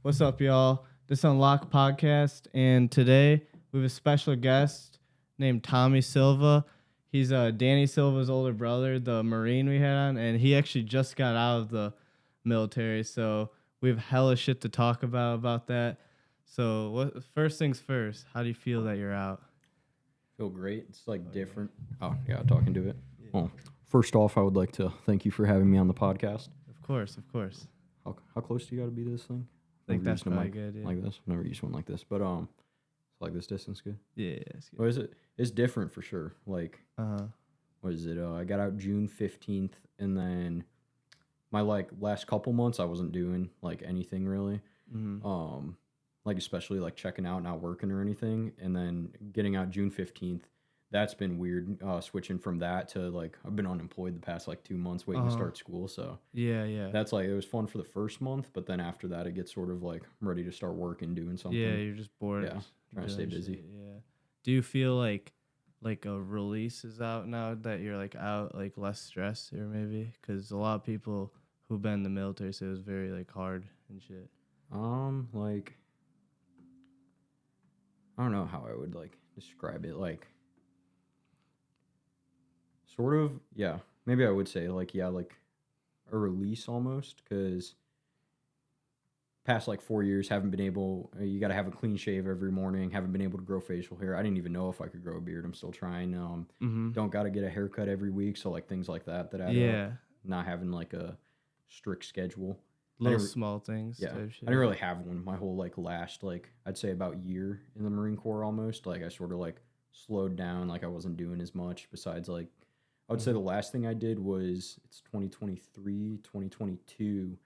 What's up, y'all? This is Unlock Podcast, and today we have a special guest named Tommy Silva. He's Danny Silva's older brother, the Marine we had on, and he actually just got out of the military, so we have hella shit to talk about that. So, first things first, how do you feel that you're out? Feel great. It's like different. Oh, yeah, talking to it. Well, first off, I would like to thank you for having me on the podcast. Of course, of course. How close do you got to be to this thing? I think Never that's used a probably mic good, yeah. like this. I've never used one like this, but like this distance good. Yeah, it's good. What is it? It's different for sure. Like, Uh-huh. what is it? I got out June 15th, and then my last couple months I wasn't doing like anything really. Mm-hmm. Like especially like checking out, not working or anything, and then getting out June 15th. That's been weird. Switching from that to like I've been unemployed the past like 2 months waiting to start school. So Yeah. that's like it was fun for the first month, but then after that it gets sort of like I'm ready to start working, doing something. Yeah, you're just bored. Yeah, trying to stay doing busy. shit, yeah. Do you feel like a release is out now that you're like out, like less stress, or maybe because a lot of people who've been in the military say it was very like hard and shit. Like I don't know how I would like describe it. Like sort of, yeah. Maybe I would say like yeah, like a release almost because past like 4 years haven't been able you got to have a clean shave every morning, haven't been able to grow facial hair. I didn't even know if I could grow a beard. I'm still trying. Mm-hmm. Don't got to get a haircut every week, so like things like that add Yeah, up. Not having like a strict schedule. little small things. Yeah, Type shit. I didn't really have one my whole like last like I'd say about year in the Marine Corps almost. Like I sort of like slowed down, like I wasn't doing as much besides like I would say the last thing I did was it's 2023, 2022.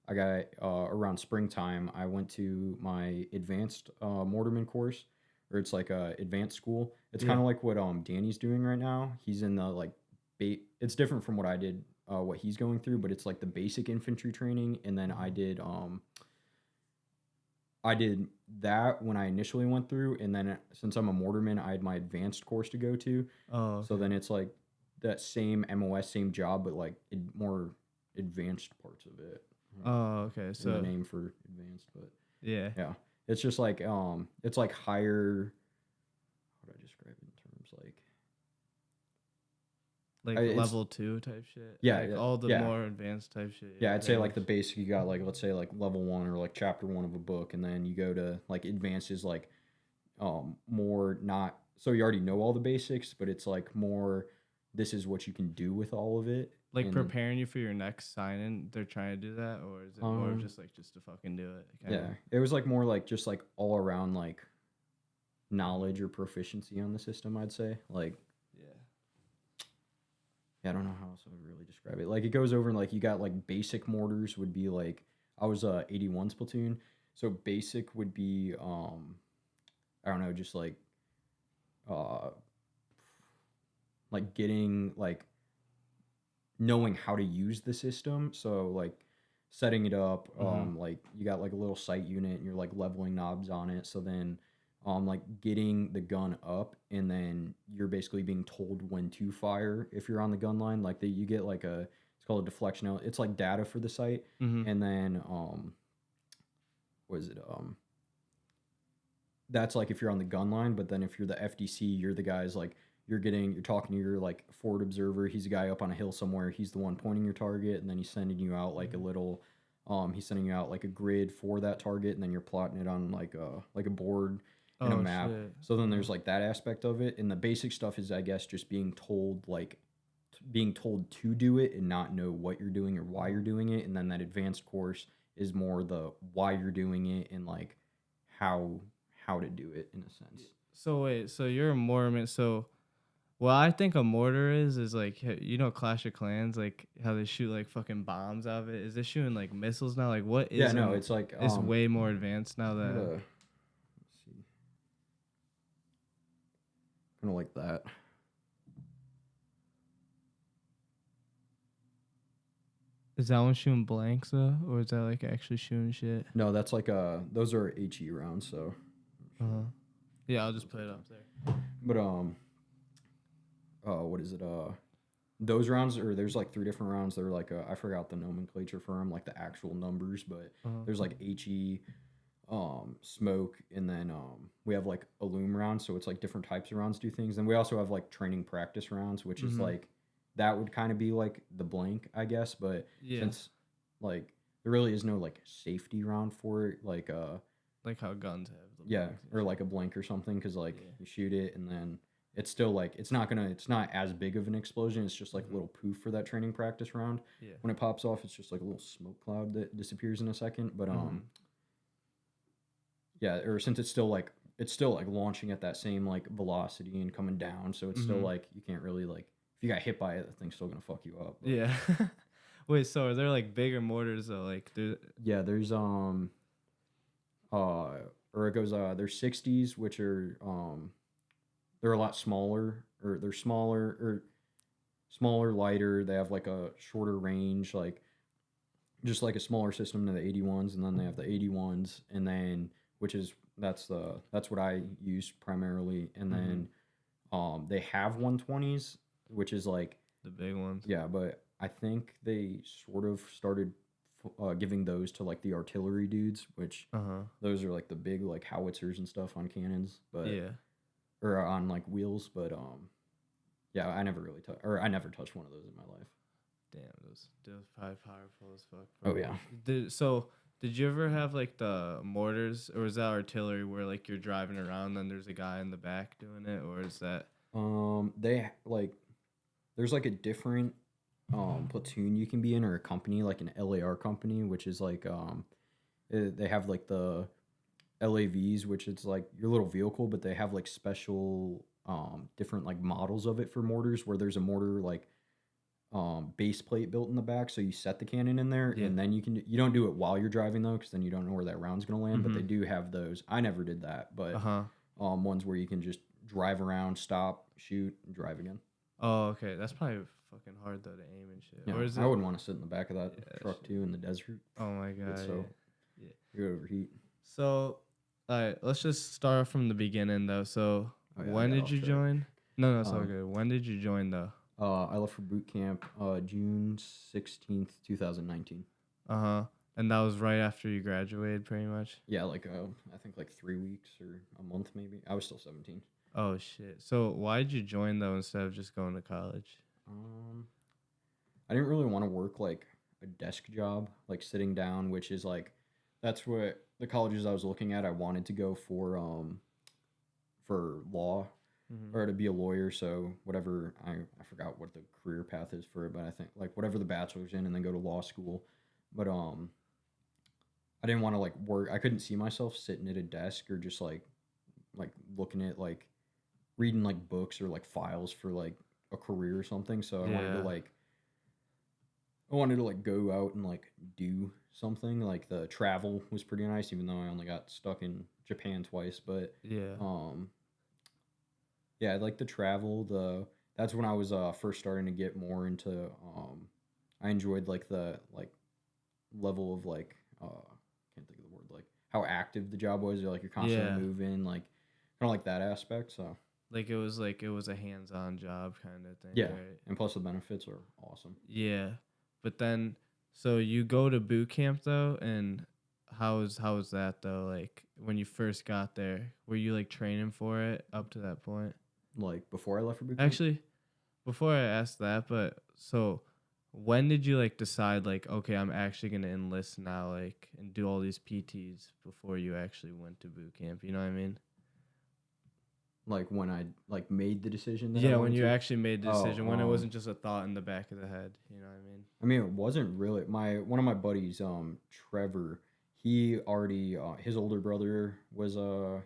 I got around springtime. I went to my advanced mortarman course, or it's like a advanced school. It's kind of like what Danny's doing right now. He's in the like it's different from what I did, what he's going through, but it's like the basic infantry training, and then I did that when I initially went through, and then since I'm a mortarman, I had my advanced course to go to. Oh, okay. So then it's like that same MOS, same job, but like more advanced parts of it. Oh, okay. So the name for advanced, but yeah, it's just like it's like higher. How do I describe it in terms like level 2 type shit. Yeah, like all the more advanced type shit. Yeah, I'd say like the basic you got like let's say like level 1 or like chapter 1 of a book, and then you go to like advanced is like more not so you already know all the basics, but it's like more this is what you can do with all of it. Like preparing you for your next sign-in, they're trying to do that, or is it more of just to fucking do it? Yeah, it was like more like just like all around like knowledge or proficiency on the system. I'd say like yeah, I don't know how else I would really describe it. Like it goes over and like you got like basic mortars would be like I was 81's platoon, so basic would be I don't know, just like getting like knowing how to use the system. So like setting it up, like you got like a little sight unit and you're like leveling knobs on it. So then like getting the gun up, and then you're basically being told when to fire if you're on the gun line. Like you get like it's called a deflection. It's like data for the sight. And then what is it? That's like if you're on the gun line, but then if you're the FDC, you're the guys like you're talking to your like forward observer. He's a guy up on a hill somewhere. He's the one pointing your target, and then he's sending you out like a little he's sending you out like a grid for that target, and then you're plotting it on like a board and a map. Shit. So then there's like that aspect of it, and the basic stuff is I guess just being told to do it and not know what you're doing or why you're doing it, and then that advanced course is more the why you're doing it and like how to do it in a sense. So wait, so you're a mortarman. So what I think a mortar is like, Clash of Clans, like how they shoot like fucking bombs out of it. Is it shooting like missiles now? Like what is? Yeah, no, it's like it's way more advanced now that. Let's see, kind of like that. Is that one shooting blanks though, or is that like actually shooting shit? No, that's like those are HE rounds. So. Yeah, I'll just put it up there. But what is it? those rounds, or there's like 3 different rounds. They're like I forgot the nomenclature for them, like the actual numbers, but Uh-huh. there's like HE, smoke, and then we have like a loom round, so it's like different types of rounds do things. And we also have like training practice rounds, which is Mhm. like that would kind of be like the blank, I guess. But Yeah. since like there really is no like safety round for it, like Like how guns have the yeah, blanks and or shit. like a blank or something, because like Yeah. you shoot it and then it's still like it's not as big of an explosion. It's just like a Mhm. little poof for that training practice round. Yeah. When it pops off, it's just like a little smoke cloud that disappears in a second. But Mhm. yeah, or since it's still like launching at that same like velocity and coming down, so it's still Mhm. like you can't really like if you got hit by it, the thing's still gonna fuck you up. But Yeah. Wait, so are there like bigger mortars though? Like there. yeah, there's uh or it goes there's 60s, which are they're a lot smaller, or they're smaller, lighter. They have like a shorter range, like just like a smaller system than the 81s, and then they have the 81s, and then which is that's what I use primarily, and Mhm. then they have 120s, which is like The big ones. yeah, but I think they sort of started giving those to like the artillery dudes, which Uh huh. those are like the big like howitzers and stuff on cannons, but Yeah. or on like wheels, but yeah, I never touched one of those in my life. Damn, those probably powerful as fuck, Oh bro. yeah. Did you ever have like the mortars, or is that artillery where like you're driving around and there's a guy in the back doing it, or is that? They like there's like a different platoon you can be in, or a company like an LAR company, which is like they have like the LAVs, which it's like your little vehicle, but they have like special different like models of it for mortars, where there's a mortar like base plate built in the back, so you set the cannon in there, Yeah. and then you don't do it while you're driving though, because then you don't know where that round's gonna land. But they Mm-hmm. do have those. I never did that, Uh but huh. ones where you can just drive around, stop, shoot, and drive again. Oh, okay. That's probably fucking hard though to aim and shit. Yeah, Or is I it? wouldn't want to sit in the back of that Yeah, that truck shit. too in the desert. Oh my It's god. so Yeah. Yeah. you overheat. So, all right. Let's just start from the beginning though. So, Oh yeah, I when got did off you track. join? No, no, it's all Um, good. When did you join though? I left for boot camp June 16th, 2019. Uh huh. And that was right after you graduated, pretty much. Yeah, like I think like 3 weeks or a month maybe. I was still 17. Oh shit. So why did you join though instead of just going to college? Um, I didn't really want to work like a desk job, like sitting down, which is like that's what the colleges I was looking at. I wanted to go for law, Mm-hmm. or to be a lawyer. So whatever I forgot what the career path is for it, but I think like whatever the bachelor's in, and then go to law school. But I didn't want to like work. I couldn't see myself sitting at a desk, or just like looking at like reading like books or like files for like a career or something. So Yeah. I wanted to like go out and like do something. Like the travel was pretty nice, even though I only got stuck in Japan twice. But Yeah. um, yeah, I like the travel. The That's when I was first starting to get more into. I enjoyed like the like level of like can't think of the word, like how active the job was. You're constantly Yeah. moving, like kind of like that aspect. So Like it was a hands-on job kind of thing, yeah, right? and plus the benefits are awesome. Yeah. But then so you go to boot camp though, and how was that though? Like when you first got there, were you like training for it up to that point? Like before I left for boot camp. Actually, before I ask that, but so when did you like decide like okay, I'm actually gonna enlist now, like and do all these PTs before you actually went to boot camp? You know what I mean? Like when I like made the decision that I Yeah, when wanted you to. actually made the Oh, decision, when it wasn't just a thought in the back of the head. You know what I mean? I mean, it wasn't really my one of my buddies, Trevor. He already his older brother was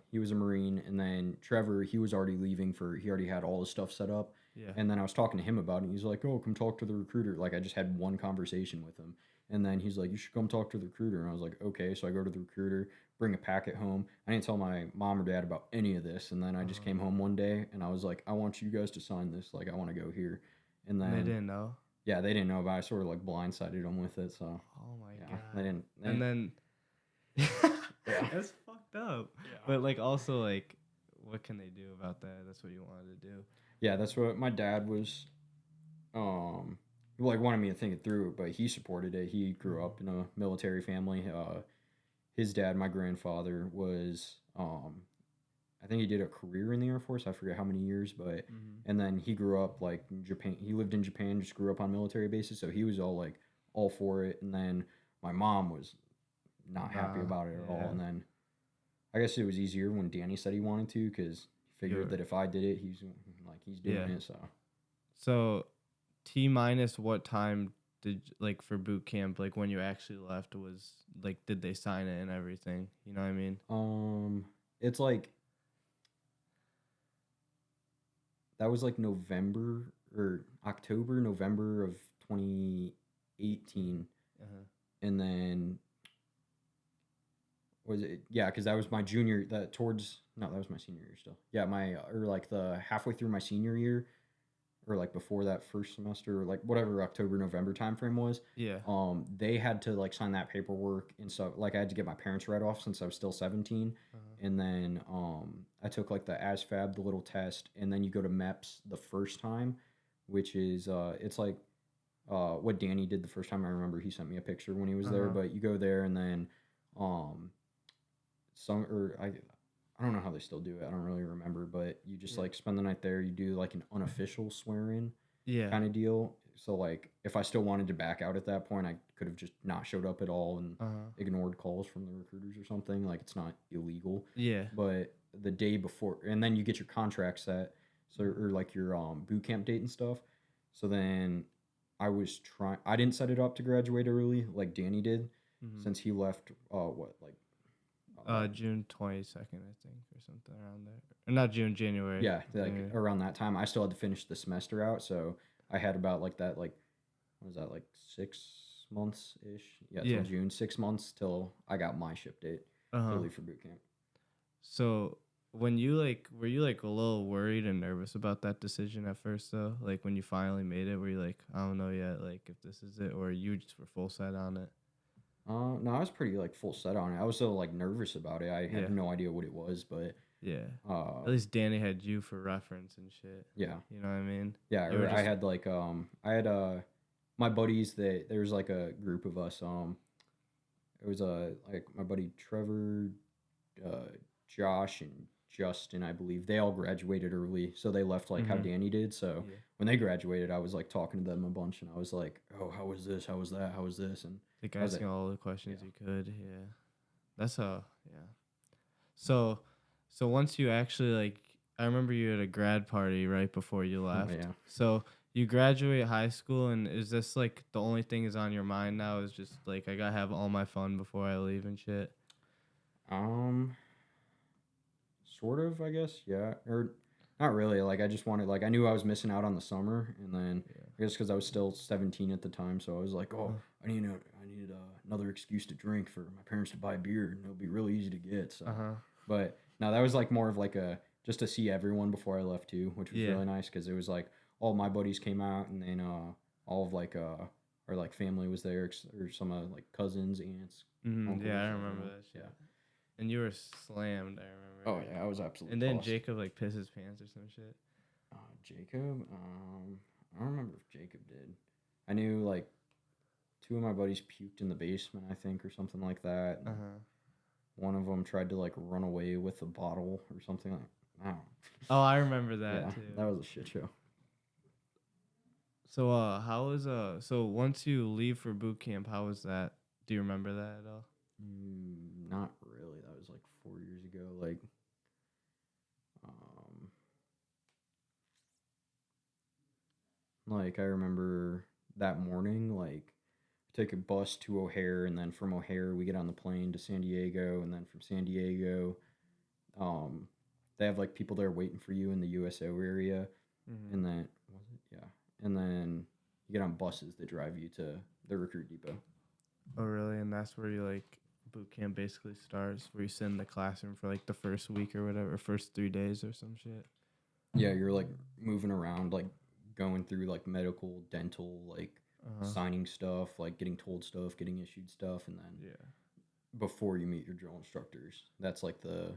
he was a Marine, and then Trevor, he was already leaving for he already had all his stuff set up. Yeah. And then I was talking to him about it, and he's like, "Oh, come talk to the recruiter." Like I just had one conversation with him, and then he's like, "You should come talk to the recruiter." And I was like, "Okay." So I go to the recruiter, bring a packet home. I didn't tell my mom or dad about any of this, and then I just Uh-huh. came home one day, and I was like, "I want you guys to sign this. Like I want to go here." And And they then didn't know. yeah, they didn't know, but I sort of like blindsided them with it. So Oh my yeah, they god. didn't. They And didn't then yeah. that's fucked up. Yeah. But like also like what can they do about that? That's what you wanted to do. Yeah, that's what my dad was. um, like wanted me to think it through, but he supported it. He grew up Mhm. in a military family. His dad, my grandfather, was I think he did a career in the Air Force. I forget how many years, but Mhm. and then he grew up like in Japan. He lived in Japan, just grew up on military bases, so he was all for it. And then my mom was not happy Nah. about it at all. Yeah. And then I guess it was easier when Danny said he wanted to because he figured You're. that if I did it, he's doing Yeah. it. So So T minus what time did like for boot camp? Like when you actually left was like did they sign it and everything? You know what I mean? it's like that was like November or October, November of 2018, Uh-huh. and then was it, yeah, because that was my junior, that towards, no, that was my senior year still, yeah, my or like the halfway through my senior year, or like before that first semester, or like whatever October November time frame was. Yeah. They had to like sign that paperwork, and so like I had to get my parents right off since I was still 17. Uh-huh. And then I took like the ASFAB, the little test, and then you go to MEPS the first time, which is it's like what Danny did the first time. I remember he sent me a picture when he was there, Uh-huh. but you go there and then um some or I don't know how they still do it. I don't really remember, but you just Yeah. like spend the night there. You do like an unofficial swear in Yeah. kind of deal. So like if I still wanted to back out at that point, I could have just not showed up at all and Uh-huh. ignored calls from the recruiters or something. Like it's not illegal. Yeah. But the day before, and then you get your contract set, so Mhm. or like your boot camp date and stuff. So then I was trying. I didn't set it up to graduate early like Danny did, Mhm. since he left. What like June 22nd, I think, or something around there. Or not June, January. yeah, like January. around that time, I still had to finish the semester out. So I had about like that like what was that like 6 months ish? Yeah, till Yeah. June, 6 months till I got my ship date to Uh-huh. leave for boot camp. So when you like were you like a little worried and nervous about that decision at first though? Like when you finally made it, were you like, I don't know yet, like if this is it, or you just were full set on it? No, I was pretty like full set on it. I was so like nervous about it. I had Yeah. no idea what it was, but Yeah. At um, least Danny had you for reference and shit. yeah, You know what I mean? yeah. You were Or I just had like I had my buddies that there was like a group of us. It was like my buddy Trevor, uh, Josh, and Justin, I believe. They all graduated early, so they left like how mm-hmm. Danny did. So Yeah. when they graduated, I was like talking to them a bunch, and I was like, "Oh, how was this? How was that? How was this?" And Like I was like, asking all the "Yeah, questions you could. Yeah. That's yeah. So so once you actually like I remember you at a grad party right before you oh left. yeah." So you graduate high school and is this like the only thing is on your mind now is just like I gotta have all my fun before I leave and shit? Um, Sort of, I guess. Yeah, or not really. Like I just wanted, like I knew I was missing out on the summer, and then Yeah. I guess because I was still 17 at the time, so I was like, "Oh, Uh-huh. I needed another excuse to drink for my parents to buy beer, and it'll be really easy to get." So, Uh-huh. but no, that was like more of like a just to see everyone before I left too, which was Yeah. really nice because it was like all my buddies came out, and then all of like our like family was there, or some like cousins, aunts, Yeah, uncles, I remember everyone. that Yeah. shit. And you were slammed, I remember. Oh yeah, I was absolutely And then tossed. Jacob like pissed his pants or some shit. Jacob. I don't remember if Jacob did. I knew like two of my buddies puked in the basement, I think, or something like that. And Uh-huh. one of them tried to like run away with a bottle or something like. I don't. Oh, I remember that Yeah, too. that was a shit show. So how was so once you leave for boot camp, how was that? Do you remember that at all? Not really. That was like 4 years ago. Um, like I remember that morning, like take a bus to O'Hare, and then from O'Hare we get on the plane to San Diego, and then from San Diego, um, they have like people there waiting for you in the USO area, Mm-hmm. and then was it? Yeah, and then you get on buses that drive you to the recruit depot. Oh, really? And that's where you like boot camp basically starts, where you sit in the classroom for like the first week or whatever, first 3 days or some shit. Yeah, you're like moving around, like going through like medical, dental, like Uh huh. signing stuff, like getting told stuff, getting issued stuff, and then Yeah. before you meet your drill instructors, that's like I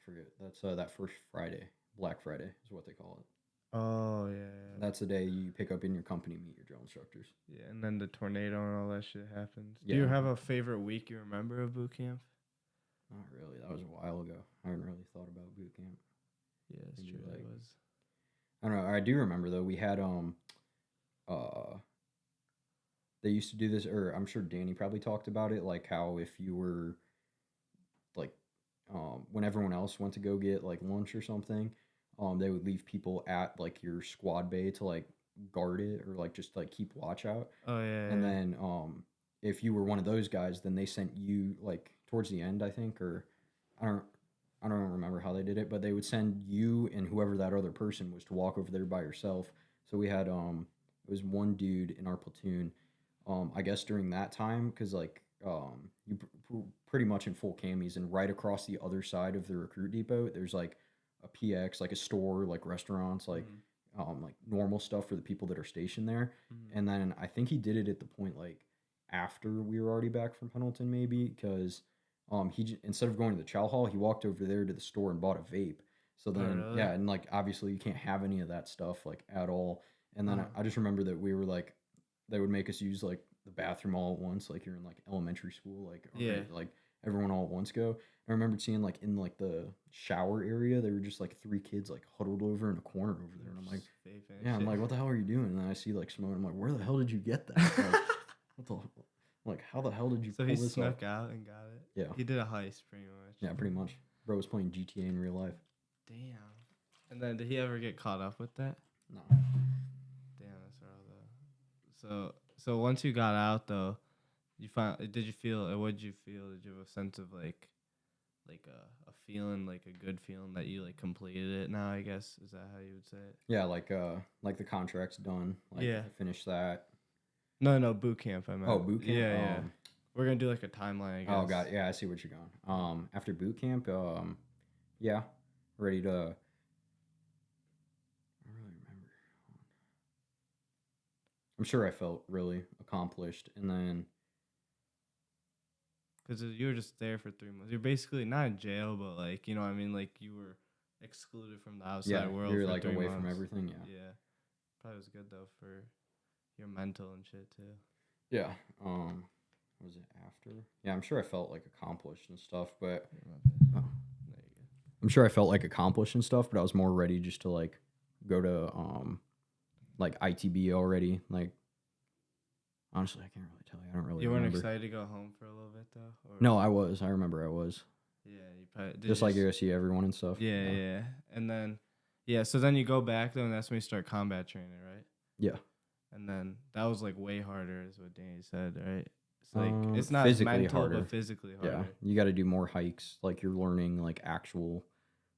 forget, that's that first Friday, Black Friday is what they call it. Oh yeah. That's the day you pick up in your company, meet your drill instructors. Yeah, and then the tornado and all that shit happens. Do Yeah. you have a favorite week you remember of boot camp? Not really. That was a while ago. I haven't really thought about boot camp. Yeah, it's Maybe, true. like, It was. I don't know. I do remember though. We had uh they used to do this, or I'm sure Danny probably talked about it, like how if you were like when everyone else went to go get like lunch or something, they would leave people at like your squad bay to like guard it or like just like keep watch out. Oh yeah, And yeah. then if you were one of those guys, then they sent you like towards the end, I think, or I don't I don't remember how they did it, but they would send you and whoever that other person was to walk over there by yourself. So we had it was one dude in our platoon. I guess during that time, because like pretty much in full camis, and right across the other side of the recruit depot, there's like a PX, like a store, like restaurants, like normal stuff for the people that are stationed there. Mhm. And then I think he did it at the point like after we were already back from Pendleton, maybe because instead of going to the chow hall, he walked over there to the store and bought a vape. So Oh then really? yeah, and like obviously you can't have any of that stuff like at all. And then Uh-huh. I just remember that we were like they would make us use like the bathroom all at once, like you're in like elementary school, like Yeah. already, like everyone all at once go. I remember seeing like in like the shower area, there were just like three kids like huddled over in a corner over there, and I'm like, Just vaping and yeah, I'm shit. like, what the hell are you doing? And then I see like smoke. I'm like, where the hell did you get that? Like, what the, like, how the hell did you So pull he this off? snuck out and got it. Yeah, He did a heist pretty much. yeah, pretty much. Bro was playing GTA in real life. Damn. And then did he ever get caught up with that? No. Damn, that's all though. So once you got out though, you found did you feel what did you feel? Did you have a sense of like a feeling, like a good feeling that you like completed it now, I guess? Is that how you would say it? Yeah, like the contract's done. Like Yeah. I finished that. No, boot camp I Oh, meant. boot camp. Yeah. We're gonna do like a timeline, I guess. Oh god, yeah, I see what you're going. After boot camp, yeah, ready to. I don't really remember. I'm sure I felt really accomplished, and then Because you were just there for 3 months. You're basically not in jail, but like, you know what I mean? Like you were excluded from the outside yeah, world you're for like 3 months. away from everything. Yeah, Yeah. Probably was good though for your mental and shit too. yeah. Was it after? Yeah, I'm sure I felt like accomplished and stuff, but Yeah, my bad. oh, There you go. I'm sure I felt like accomplished and stuff, but I was more ready just to like go to like ITB already. Like honestly, I can't really tell you. I don't really You weren't remember. excited to go home for a little bit though? Or No, I was. I remember I was. yeah, you probably did. Just like you go see everyone and stuff. Yeah. And then so then you go back though, and that's when you start combat training, right? Yeah. And then that was like way harder, is what Danny said, right? It's like it's not physically mental, harder. but physically harder. Yeah, you got to do more hikes. Like you're learning like actual,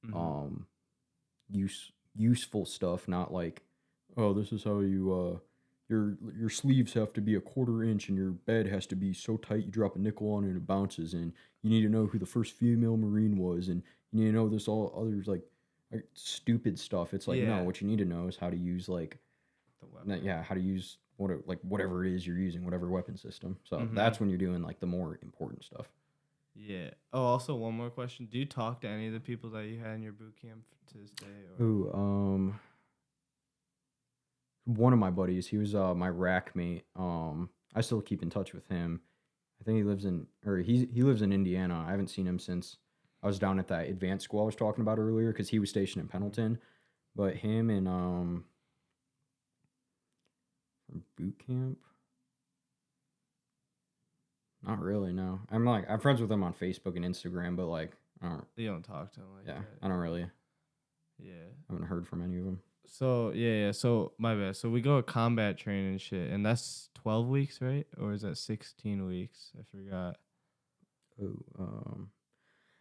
Mhm. useful stuff. Not like, oh, this is how you your sleeves have to be a 1/4 inch and your bed has to be so tight you drop a nickel on it and it bounces. And you need to know who the first female Marine was, and you need to know this all others like stupid stuff. It's like no, Yeah. what you need to know is how to use like The weapon. yeah, how to use whatever it is you're using, whatever weapon system. So Mhm. that's when you're doing like the more important stuff. Yeah. Oh, also one more question. Do you talk to any of the people that you had in your boot camp to this day? Or Ooh, one of my buddies, he was my rack mate. I still keep in touch with him. I think he lives in or he lives in Indiana. I haven't seen him since I was down at that advanced school I was talking about earlier because he was stationed in Pendleton. But him and from boot camp, not really. No, I'm friends with him on Facebook and Instagram, but like I don't. you don't talk to them like Yeah, that? I don't really. Yeah. I haven't heard from any of them. So yeah. So my bad. So we go to combat training and shit, and that's 12 weeks, right? Or is that 16 weeks? I forgot. Oh,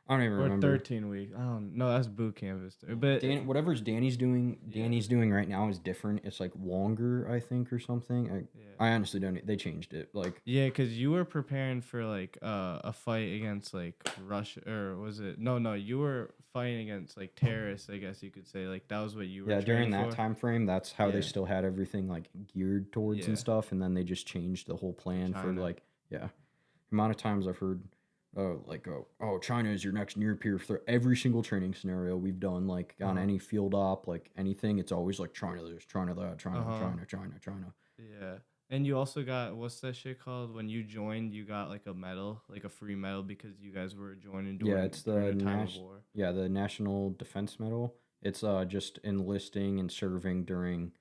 I don't even Or remember. 13 weeks. I don't know. That's boot camp. But Whatever's Danny's doing, Yeah. Danny's doing right now is different. It's like longer, I think, or something. yeah. I honestly don't. They changed it. Like Yeah, because you were preparing for like a fight against like Russia, or was it? No, you were fighting against like terrorists, I guess you could say. Like that was what you were. yeah, during training that for? time frame, that's how they Yeah. still had everything like geared towards and Yeah. stuff, and then they just changed the whole plan for China. like yeah. The amount of times I've heard China is your next near peer threat. Every single training scenario we've done, like on any field op, like anything, it's always like China this, China that, China, Uh-huh. China. Yeah. And you also got, what's that shit called? When you joined, you got like a medal, like a free medal because you guys were joining Yeah, it's during a time of war. the National Defense Medal. It's just enlisting and serving during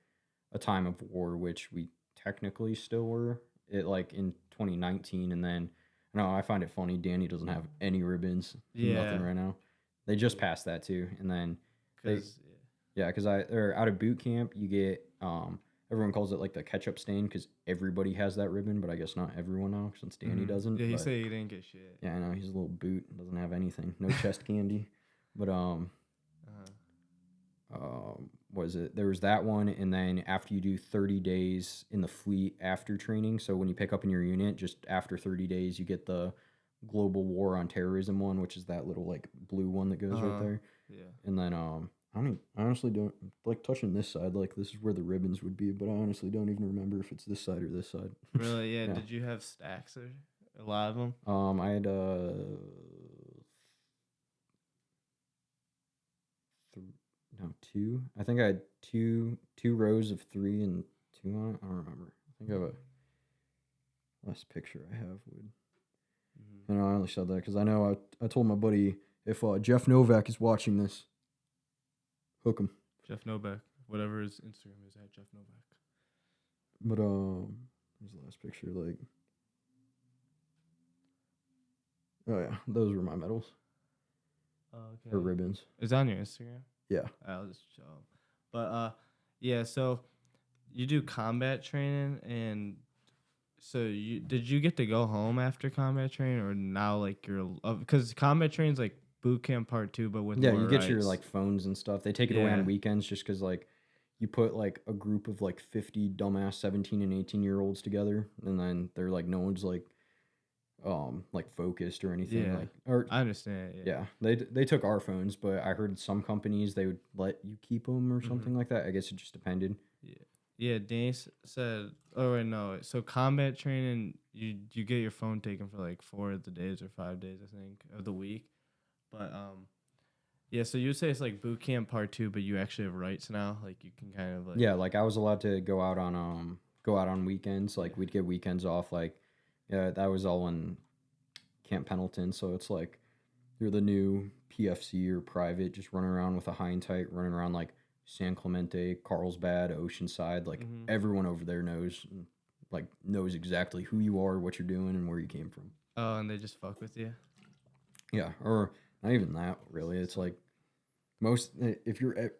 a time of war, which we technically still were. It like in 2019, and then no, I find it funny. Danny doesn't have any ribbons, nothing Yeah. right now. They just passed that too, and then they Because, yeah, because or out of boot camp you get everyone calls it like the ketchup stain because everybody has that ribbon, but I guess not everyone now since Danny doesn't. yeah, he But said he didn't get shit. yeah, I know he's a little boot, doesn't have anything, no chest candy. But Uh-huh. was it there was that one, and then after you do 30 days in the fleet after training, so when you pick up in your unit just after 30 days you get the global war on terrorism one, which is that little like blue one that goes right there. Yeah. And then I honestly don't like touching this side, like this is where the ribbons would be, but I honestly don't even remember if it's this side or this side. Really? Yeah. Yeah. Did you have stacks or a lot of them? I had no, two. I think I had two rows of three and two on it. I don't remember. I think I have a last picture I have would. And I only said that because I know I told my buddy if Jeff Novak is watching this, hook him. Jeff Novak, whatever his Instagram is at Jeff Novak. But here's the last picture. Like, oh yeah, those were my medals Okay. or ribbons. Is that on your Instagram? Yeah. I'll just show 'em. But yeah. So you do combat training, and so did you get to go home after combat training, or now like you're because combat training's like boot camp part 2, but with Yeah, more you get your rights. like phones and stuff. They take it away on Yeah. weekends just because like you put like a group of like 50 dumbass 17 and 18-year-olds together, and then they're like no one's like focused or anything. Yeah. Like or I understand. yeah, they took our phones, but I heard some companies they would let you keep them or something like that. I guess it just depended. Yeah. Yeah, Danny said. Oh wait, no. So combat training, you get your phone taken for like 4 of the days or 5 days, I think, of the week. But yeah. So you say it's like boot camp part 2, but you actually have rights now. Like you can kind of like Yeah, like I was allowed to go out on weekends. Like we'd get weekends off. Like yeah, that was all in Camp Pendleton. So it's like you're the new PFC or private, just running around with a high and tight, running around like San Clemente, Carlsbad, Oceanside. Like everyone over there knows exactly who you are, what you're doing, and where you came from. Oh, and they just fuck with you. Yeah, or not even that really. It's like most if you're at,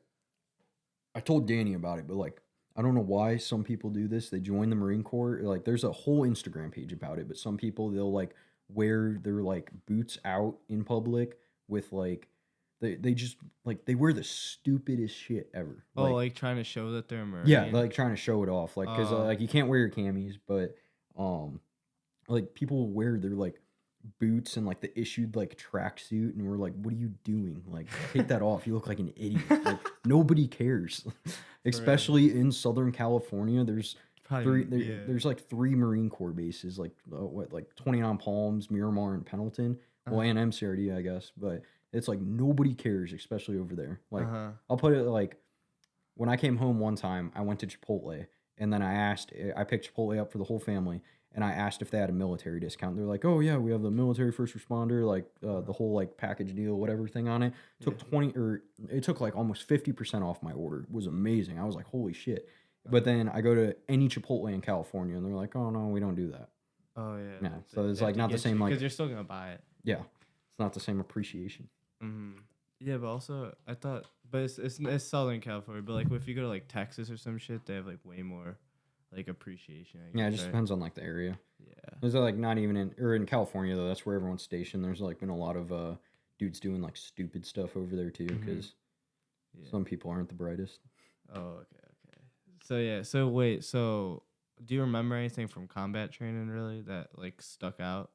I told Danny about it, but like I don't know why some people do this. They join the Marine Corps. Like there's a whole Instagram page about it, but some people they'll like wear their like boots out in public with like they just like they wear the stupidest shit ever. Oh, like trying to show that they're a Marine. Yeah, like trying to show it off, like because Oh. like you can't wear your camis, but like people wear their like boots and like the issued like tracksuit, and we're like, what are you doing? Like, take that off. You look like an idiot. Like nobody cares, especially in Southern California. There's Probably, there's like 3 Marine Corps bases, like like 29 Palms, Miramar, and Pendleton. Well, and MCRD, I guess, but it's like nobody cares, especially over there. Like, I'll put it like when I came home one time, I went to Chipotle, and then I picked Chipotle up for the whole family, and I asked if they had a military discount. They're like, oh yeah, we have the military first responder, like the whole like package deal, whatever thing on it. It took like almost 50% off my order. It was amazing. I was like, holy shit. But then I go to any Chipotle in California, and they're like, oh no, we don't do that. Oh yeah. Yeah, so it's like not the same like because you're still gonna buy it. yeah, it's not the same appreciation. Yeah, but also I thought, but it's Southern California. But like if you go to like Texas or some shit, they have like way more like appreciation. I guess, Yeah, it just depends on like the area. Yeah. There's like not even in California though. That's where everyone's stationed. There's like been a lot of dudes doing like stupid stuff over there too, because some people aren't the brightest. Oh, okay. So yeah. So wait. So do you remember anything from combat training really that like stuck out?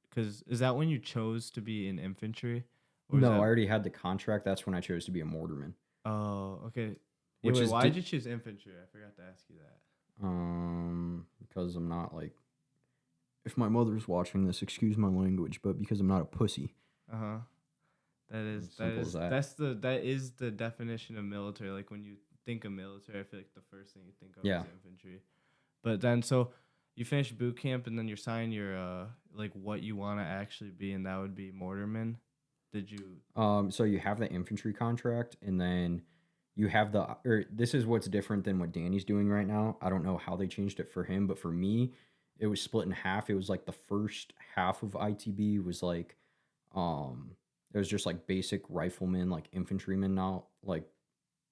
Because is that when you chose to be in infantry? No, I already had the contract. That's when I chose to be a mortarman. Oh, okay. Which is why did you choose infantry? I forgot to ask you that. Because I'm not like if my mother's watching this, excuse my language, but because I'm not a pussy. Uh-huh. As simple as that. That is the definition of military. Like when you think of military, I feel like the first thing you think of Yeah. is infantry. But then so you finish boot camp and then you're signing your like what you want to actually be, and that would be mortarman. Did you So you have the infantry contract, and then you have or this is what's different than what Danny's doing right now. I don't know how they changed it for him, but for me, it was split in half. It was like the first half of ITB was like, it was just like basic rifleman, like infantryman now, like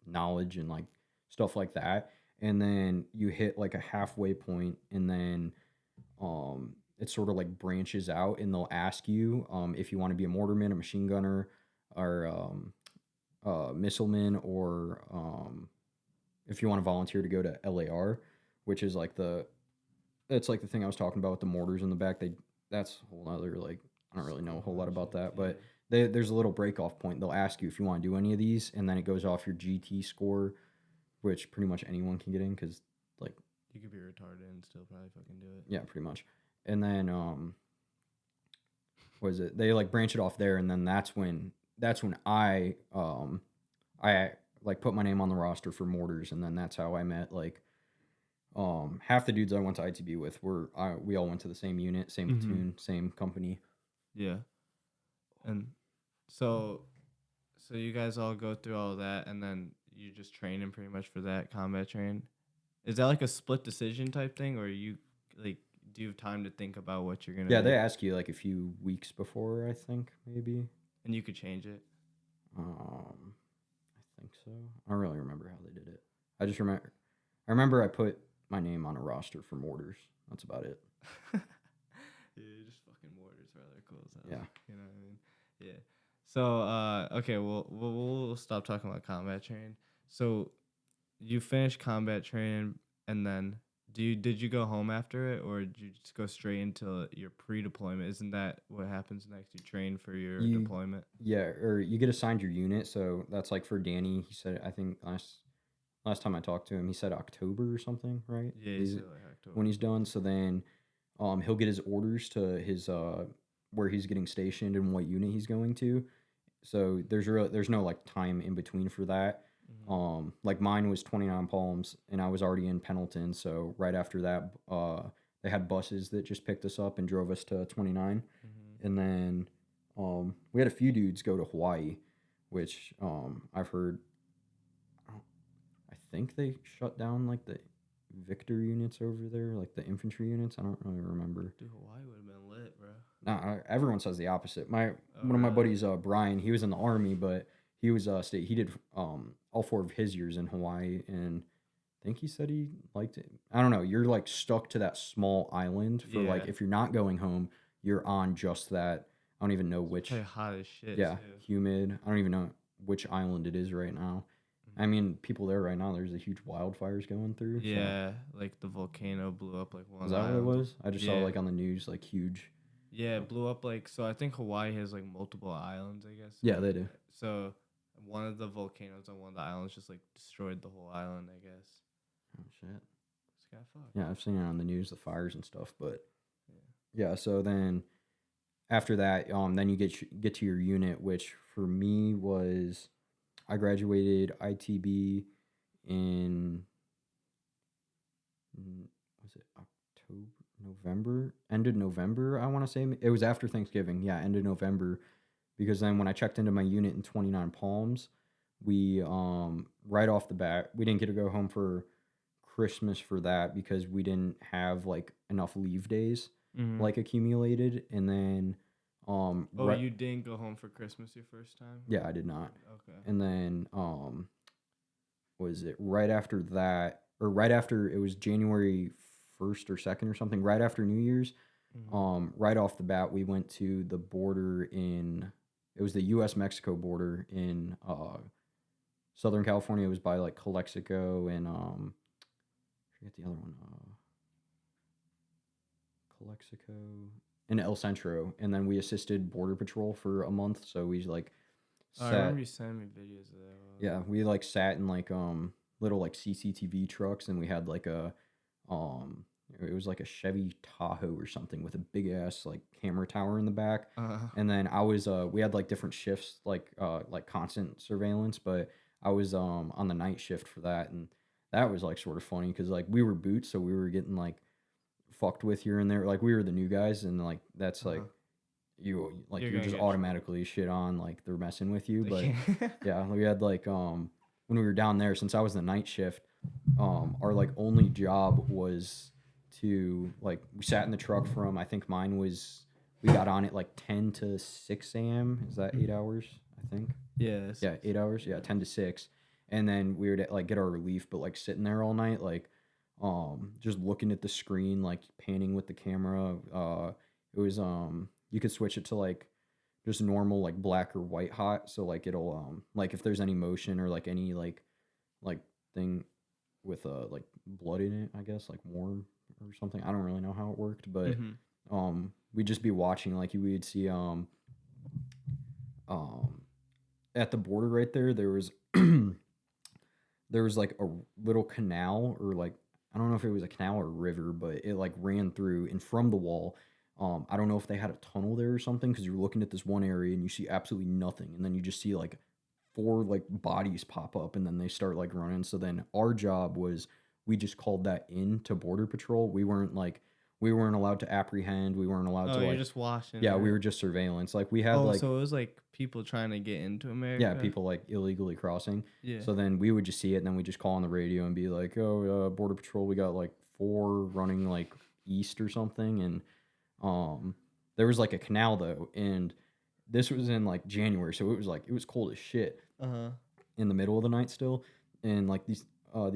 knowledge and like stuff like that. And then you hit like a halfway point, and then it sort of like branches out, and they'll ask you if you want to be a mortarman, a machine gunner, or missileman, or if you want to volunteer to go to LAR, which is like it's like the thing I was talking about with the mortars in the back. That's a whole other, like, I don't really know a whole lot about that, but there's a little break off point. They'll ask you if you want to do any of these, and then it goes off your GT score, which pretty much anyone can get in because, like, you could be retarded and still probably fucking do it. yeah, pretty much. And then what is it? They like branch it off there, and then that's when I like put my name on the roster for mortars, and then that's how I met like half the dudes I went to ITB with we all went to the same unit, same platoon, same company. Yeah. And so you guys all go through all of that, and then you just training pretty much for that combat train. Is that like a split decision type thing, or you like do you have time to think about what you're gonna? Yeah, they ask you like a few weeks before, I think maybe. And you could change it. I think so. I don't really remember how they did it. I remember I put my name on a roster for mortars. That's about it. Yeah, just fucking mortars, rather cool as hell. Yeah. You know what I mean? Yeah. So okay, we'll stop talking about combat training. So you finished combat training, and then did you go home after it, or did you just go straight into your pre-deployment? Isn't that what happens next? You train for your deployment. Yeah, or you get assigned your unit. So that's like for Danny. He said, I think last time I talked to him, he said October or something, right? Yeah, he said like October when he's done. So then, he'll get his orders to his where he's getting stationed and what unit he's going to. So there's no like time in between for that. Like mine was 29 Palms, and I was already in Pendleton. So right after that, they had buses that just picked us up and drove us to 29. And then we had a few dudes go to Hawaii, which I've heard. I think they shut down like the Victor units over there, like the infantry units. I don't really remember. Dude, Hawaii would have been lit, bro. Nah, everyone says the opposite. One of my buddies, Brian, he was in the Army, but he was he did all 4 of his years in Hawaii, and I think he said he liked it. I don't know. You're like stuck to that small island for like, if you're not going home, you're on just that. I don't even know which. It's hot as shit. Yeah, too. humid. I don't even know which island it is right now. I mean, people there right now, there's a huge wildfires going through. Yeah, so. Like the volcano blew up like one. Is that what it was? I just saw like on the news, like huge. Yeah, it blew up like, so I think Hawaii has like multiple islands, I guess. Yeah, they do. So one of the volcanoes on one of the islands just like destroyed the whole island, I guess. Oh shit. It's kind of fucked. Yeah, I've seen it on the news, the fires and stuff, but yeah. So then after that, then you get to your unit, which for me was, I graduated ITB in, was it end of November, I want to say. It was after Thanksgiving. Yeah, end of November, because then when I checked into my unit in 29 Palms, we right off the bat, we didn't get to go home for Christmas for that because we didn't have like enough leave days like accumulated. And then you didn't go home for Christmas your first time? Yeah, I did not. Okay. And then was it right after that, or right after, it was January 1st or 2nd or something, right after New Year's, right off the bat, we went to the border it was the U.S.-Mexico border in Southern California. It was by like Calexico and I forget the other one. Calexico and El Centro. And then we assisted Border Patrol for a month. So we like I remember you sending me videos of that. Yeah, we like sat in like little like CCTV trucks, and we had like a it was like a Chevy Tahoe or something with a big ass like camera tower in the back. Uh, And then I was we had like different shifts, like constant surveillance, but I was on the night shift for that, and that was like sort of funny because like we were boots, so we were getting like fucked with here and there. Like we were the new guys, and like that's like You're you're gonna just get in automatically shit on, like they're messing with you. But trouble. yeah, we had like when we were down there, since I was the night shift, our like only job was to like we sat in the truck from, I think mine was, we got on at like 10 to 6 a.m. Is that 8 hours? I think. Yes. Yeah, 8 hours. Yeah, 10 to 6. And then we would like get our relief, but like sitting there all night, like just looking at the screen, like panning with the camera. It was you could switch it to like just normal like black or white hot. So like it'll like if there's any motion or like any like thing with like blood in it, I guess, like warm or something. I don't really know how it worked, but Mm-hmm. we'd just be watching, like we'd see um at the border right there, there was there was like a little canal, or like I don't know if it was a canal or a river, but it like ran through and from the wall. I don't know if they had a tunnel there or something, because you're looking at this one area and you see absolutely nothing, and then you just see like four like bodies pop up, and then they start like running. So then our job was, we just called that in to border patrol. We weren't allowed to apprehend. We weren't allowed Oh, to you're like, just watching, yeah, we right? were just surveillance. Like we had Oh, like, so it was like people trying to get into yeah, America. people like illegally crossing. Yeah. So then we would just see it, and then we just call on the radio and be like, "Oh, border patrol, we got like four running like east or something." And um, there was like a canal though, and this was in like January, so it was like it was cold as shit Uh huh. in the middle of the night still, and like these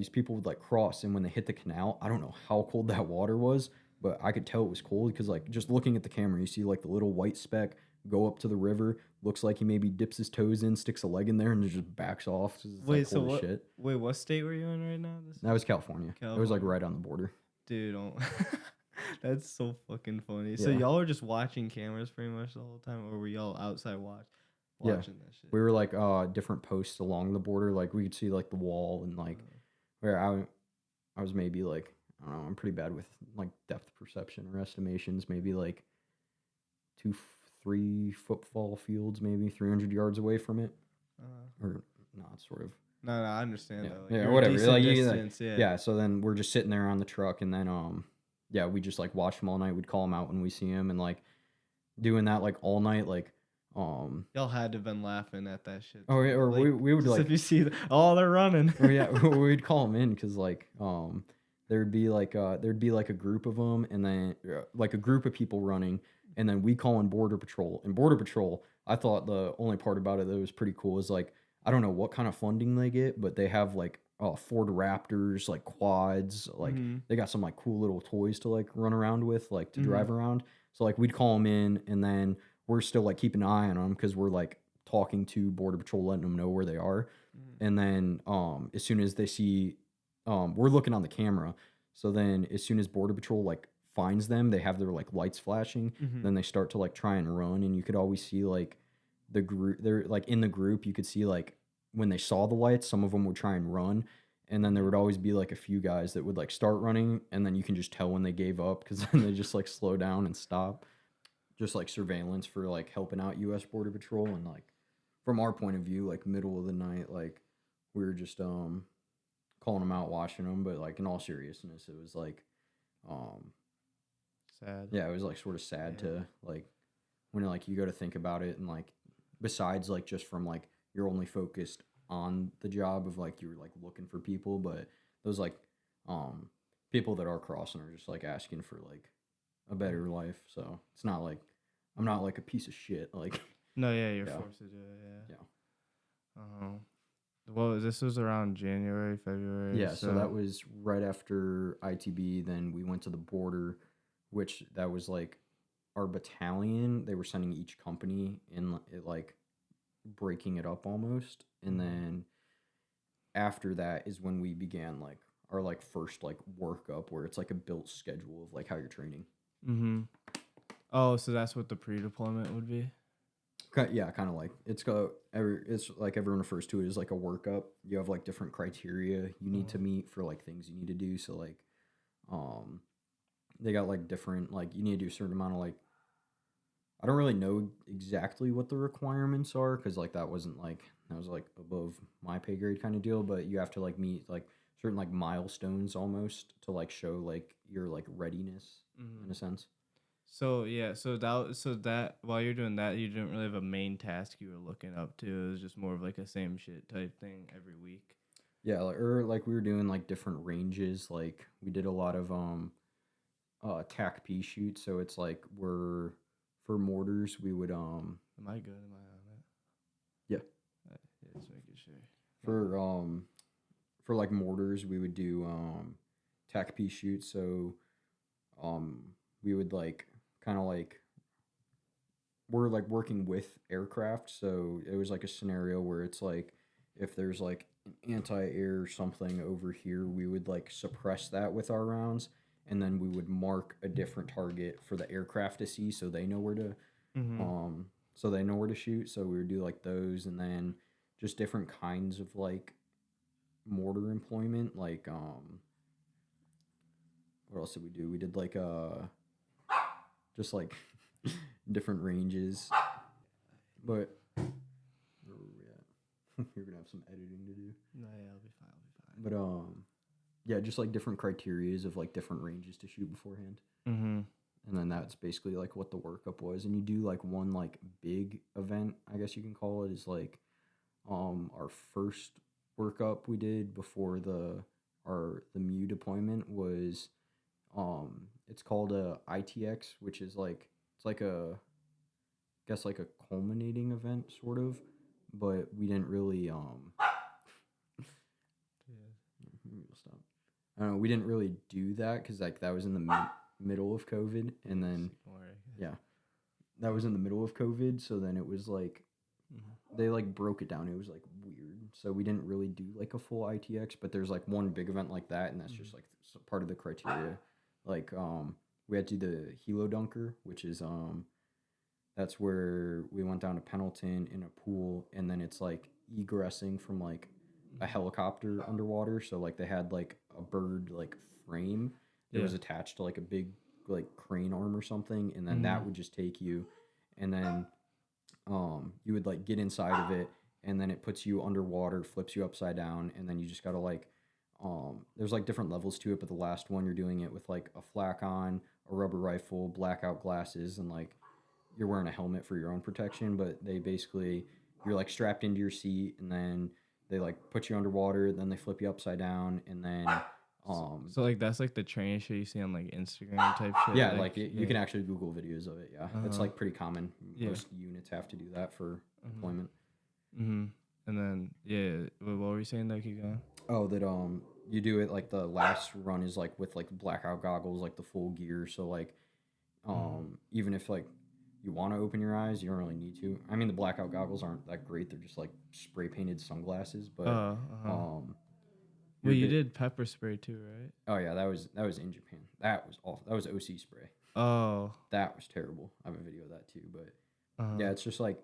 people would like cross, and when they hit the canal, I don't know how cold that water was, but I could tell it was cold because like just looking at the camera, you see like the little white speck go up to the river. Looks like he maybe dips his toes in, sticks a leg in there, and then just backs off 'cause it's like Wait, so cold as what? shit. Wait, what state were you in right now? That was California. It was like California. right on the border. Dude, don't. That's so fucking funny. So Yeah. y'all were just watching cameras pretty much the whole time, or were y'all outside Yeah. watching that shit? We were like different posts along the border. Like we could see like the wall, and like where I was maybe like, I don't know, I'm pretty bad with like depth perception or estimations. Maybe like 3 football fields, maybe 300 yards away from it, or not, sort of. No, I understand Yeah, that. Like, yeah, you're a whatever. decent Like, distance, yeah. yeah. So then we're just sitting there on the truck, and then yeah, we just like watch them all night. We'd call them out when we see them, and like doing that like all night, like Y'all had to have been laughing at that shit. oh yeah, Too. or Like, we would just like, if you see, oh, they're running. or yeah, we'd call them in because like there'd be like a group of them, and then like a group of people running, and then we call in border patrol. And border patrol, I thought the only part about it that was pretty cool is like, I don't know what kind of funding they get, but they have like Ford Raptors, like quads, like they got some like cool little toys to like run around with, like to drive around. So like we'd call them in, and then we're still like keeping an eye on them because we're like talking to border patrol, letting them know where they are. And then as soon as they see, we're looking on the camera, so then as soon as border patrol like finds them, they have their like lights flashing. Then they start to like try and run, and you could always see like the group, they're like in the group, you could see like when they saw the lights, some of them would try and run, and then there would always be like a few guys that would like start running, and then you can just tell when they gave up because then they just like slow down and stop. Just like surveillance for like helping out U.S. Border Patrol. And like from our point of view, like middle of the night, like we were just calling them out, watching them. But like in all seriousness, it was like Sad. yeah, it was like sort of sad to like when like you go to think about it, and like besides like just from like you're only focused on the job of like you're like looking for people, but those like people that are crossing are just like asking for like a better life. So it's not like I'm not like a piece of shit. Like No, yeah, you're Yeah. forced to do it. Yeah. yeah, Well, this was around January, February. yeah. So that was right after ITB. Then we went to the border, which that was like our battalion. They were sending each company in it, like breaking it up almost. And then after that is when we began like our like first like workup, where it's like a built schedule of like how you're training. Mm-hmm. Oh, so that's what the pre-deployment would be? Yeah, kind of like it's like everyone refers to it as like a workup. You have like different criteria you need to meet for like things you need to do. So like they got like different, like you need to do a certain amount of like, I don't really know exactly what the requirements are because like that wasn't like that was like above my pay grade kind of deal, but you have to like meet like certain like milestones almost to like show like your like readiness Mm-hmm. in a sense. So yeah, so that while you're doing that, you didn't really have a main task you were looking up to. It was just more of like a same shit type thing every week. Yeah, like, or like we were doing like different ranges. Like we did a lot of tack P shoots. So it's like we're for mortars we would Am I good? Am I on it? yeah Yeah, just making sure. for for like mortars we would do tack P shoots. So um we would like kind of like we're like working with aircraft. So it was like a scenario where it's like if there's like an anti-air something over here, we would like suppress that with our rounds, and then we would mark a different target for the aircraft to see, so they know where to Mm-hmm. shoot. So we would do like those, and then just different kinds of like mortar employment. Like what else did we do? We did like just like different ranges, but where were we at? You're gonna have some editing to do. No, yeah, I'll be fine. I'll be fine. But yeah, just like different criterias of like different ranges to shoot beforehand. Mm-hmm. And then that's basically like what the workup was. And you do like one like big event, I guess you can call it, is like our first workup we did before the MU deployment was it's called a ITX, which is like it's like a I guess like a culminating event sort of, but we didn't really maybe we'll stop. I don't know. We didn't really do that because like that was in the middle of COVID, and then yeah, that was in the middle of COVID. So then it was like they like broke it down. It was like weird. So we didn't really do like a full ITX, but there's like one big event like that, and that's just like part of the criteria. Like we had to do the Helo Dunker, which is that's where we went down to Pendleton in a pool, and then it's like egressing from like a helicopter underwater. So like they had like a bird like frame that was attached to like a big like crane arm or something, and then that would just take you, and then you would like get inside of it, and then it puts you underwater, flips you upside down, and then you just gotta like there's like different levels to it, but the last one you're doing it with like a flak on, a rubber rifle, blackout glasses, and like you're wearing a helmet for your own protection, but they basically you're like strapped into your seat, and then they like put you underwater, then they flip you upside down, and then So like that's like the training shit you see on like Instagram type shit. yeah, like you can actually Google videos of it. Yeah, it's Uh-huh. like pretty common. Yeah. Most units have to do that for deployment. Mm-hmm. And then what were you saying? That keep going. Oh, that you do it like the last run is like with like blackout goggles, like the full gear. So like even if like you want to open your eyes, you don't really need to. I mean, the blackout goggles aren't that great. They're just like spray painted sunglasses, but um Well, you're you bit. did pepper spray too, right? Oh yeah, that was in Japan. That was awful. That was OC spray. Oh. That was terrible. I have a video of that too, but Uh-huh. yeah, it's just like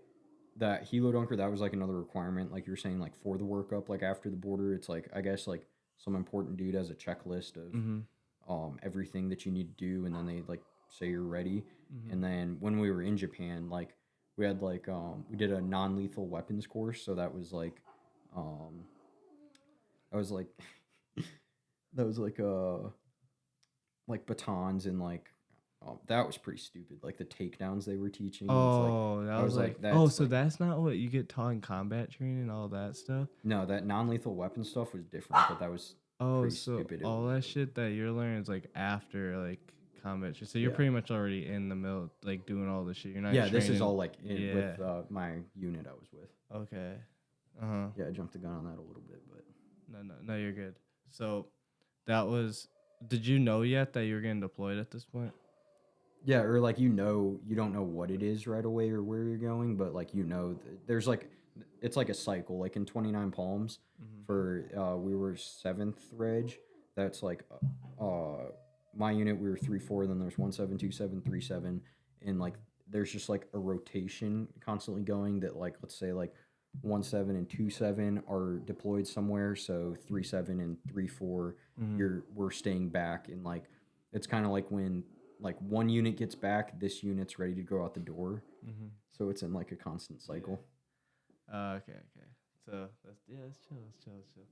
that Helo Dunker. That was like another requirement, like you were saying, like for the workup, like after the border. It's like I guess like some important dude has a checklist of everything that you need to do, and then they like say you're ready. And then when we were in Japan, like we had like we did a non-lethal weapons course, so that was um that was like that was like batons and like that was pretty stupid. Like the takedowns they were teaching. It's like Oh, that I was was like like oh, that's so like that's not what you get taught in combat training and all that stuff. no, that non-lethal weapon stuff was different, but that was Oh, pretty so stupid. all that shit that you're learning is like after like combat shit. So you're Yeah. pretty much already in the middle, like doing all this shit. You're not. Yeah, this is training- all like Yeah. with my unit I was with. Okay. Uh-huh. Yeah, I jumped the gun on that a little bit, but No, you're good. So that was. Did you know yet that you were getting deployed at this point? yeah, or like you don't know what it is right away or where you're going, but like there's like it's like a cycle. Like in 29 Palms, for we were 7th reg. That's like my unit we were 3-4. Then there's 1-7, 2-7, 3-7, and like there's just like a rotation constantly going. That like let's say like 1-7 and 2-7 are deployed somewhere, so 3-7 and 3-4 we're staying back, and like it's kind of like when like one unit gets back, this unit's ready to go out the door. Mm-hmm. So it's in like a constant cycle. Okay. So that's chill. That's chill. That's chill.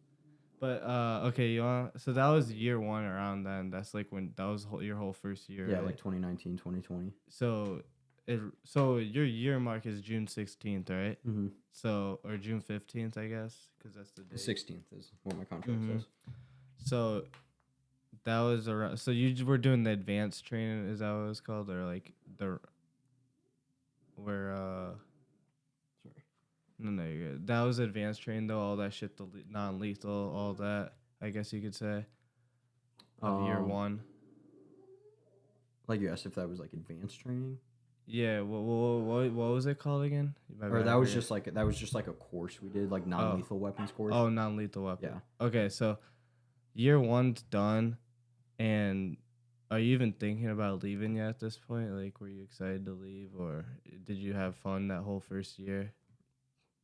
But okay, you want so that was year one around then. That's like when that was your whole first year. Yeah, right? like 2019, 2020. So your year mark is June 16th, right? Mm-hmm. So or June 15th, I guess, because that's the The date. 16th is what my contract Mhm. says. So that was around. So were doing the advanced training. Is that what it was called, or like the where Sorry. No, you're good. That was advanced training though. All that shit, the non-lethal, all that. I guess you could say of year Um, one. like you asked if that was like advanced training, Yeah. What was it called again? or that was just like a course we did, like Oh. non-lethal weapons course. Oh, non-lethal weapon. Yeah. Okay, so year one's done, and are you even thinking about leaving yet at this point? Like, were you excited to leave, or did you have fun that whole first year?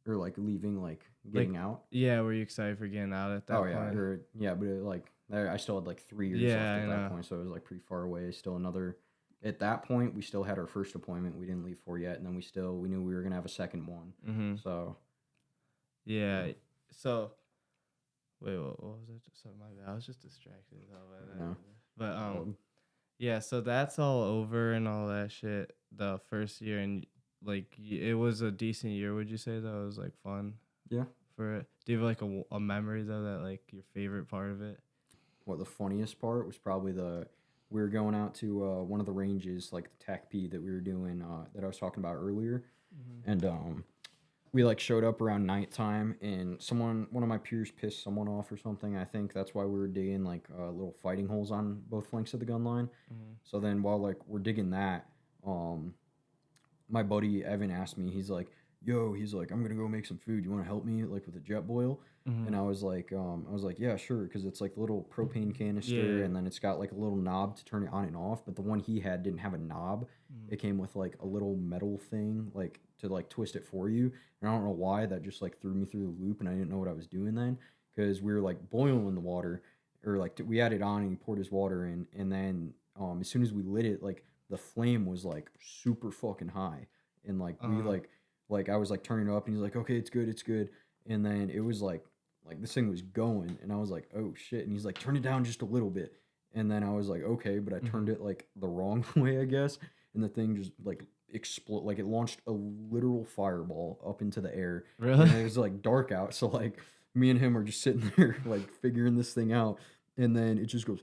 Or like leaving, like getting out. Yeah, were you excited for getting out at that Oh point? yeah, but I still had like 3 years Yeah, left I at know. that point, so it was like pretty far away. Still another. At that point, we still had our first deployment we didn't leave for yet, and then we knew we were gonna have a second one. Mm-hmm. So Yeah. So wait, what was it? Sorry, my bad. I was just distracted by that. yeah. But Um, yeah. So that's all over and all that shit. The first year and like it was a decent year. Would you say though? It was like fun. yeah. For it. Do you have like a memory though that like your favorite part of it? What the funniest part was probably we were going out to one of the ranges, like the TAC P that we were doing that I was talking about earlier, and we like showed up around nighttime, and one of my peers pissed someone off or something. I think that's why we were digging like little fighting holes on both flanks of the gun line. Mm-hmm. So then while like we're digging that, my buddy Evan asked me, he's like, "Yo," he's like, "I'm gonna go make some food. You want to help me like with a jet boil?" Mm-hmm. And I was like, "Yeah, sure," because it's like a little propane canister, Yeah. and then it's got like a little knob to turn it on and off. But the one he had didn't have a knob. Mm-hmm. It came with like a little metal thing, like to like twist it for you. And I don't know why that just like threw me through the loop, and I didn't know what I was doing then because we were like boiling the water, or like we had it on and he poured his water in, and then as soon as we lit it, like the flame was like super fucking high, and like we like I was like turning it up, and he's like, "Okay, it's good," and then it was like this thing was going, and I was like, "Oh shit," and he's like, "Turn it down just a little bit," and then I was like, "Okay," but I turned it like the wrong way, I guess, and the thing just like explode, like it launched a literal fireball up into the air. Really? And it was like dark out, so like me and him are just sitting there like figuring this thing out, and then it just goes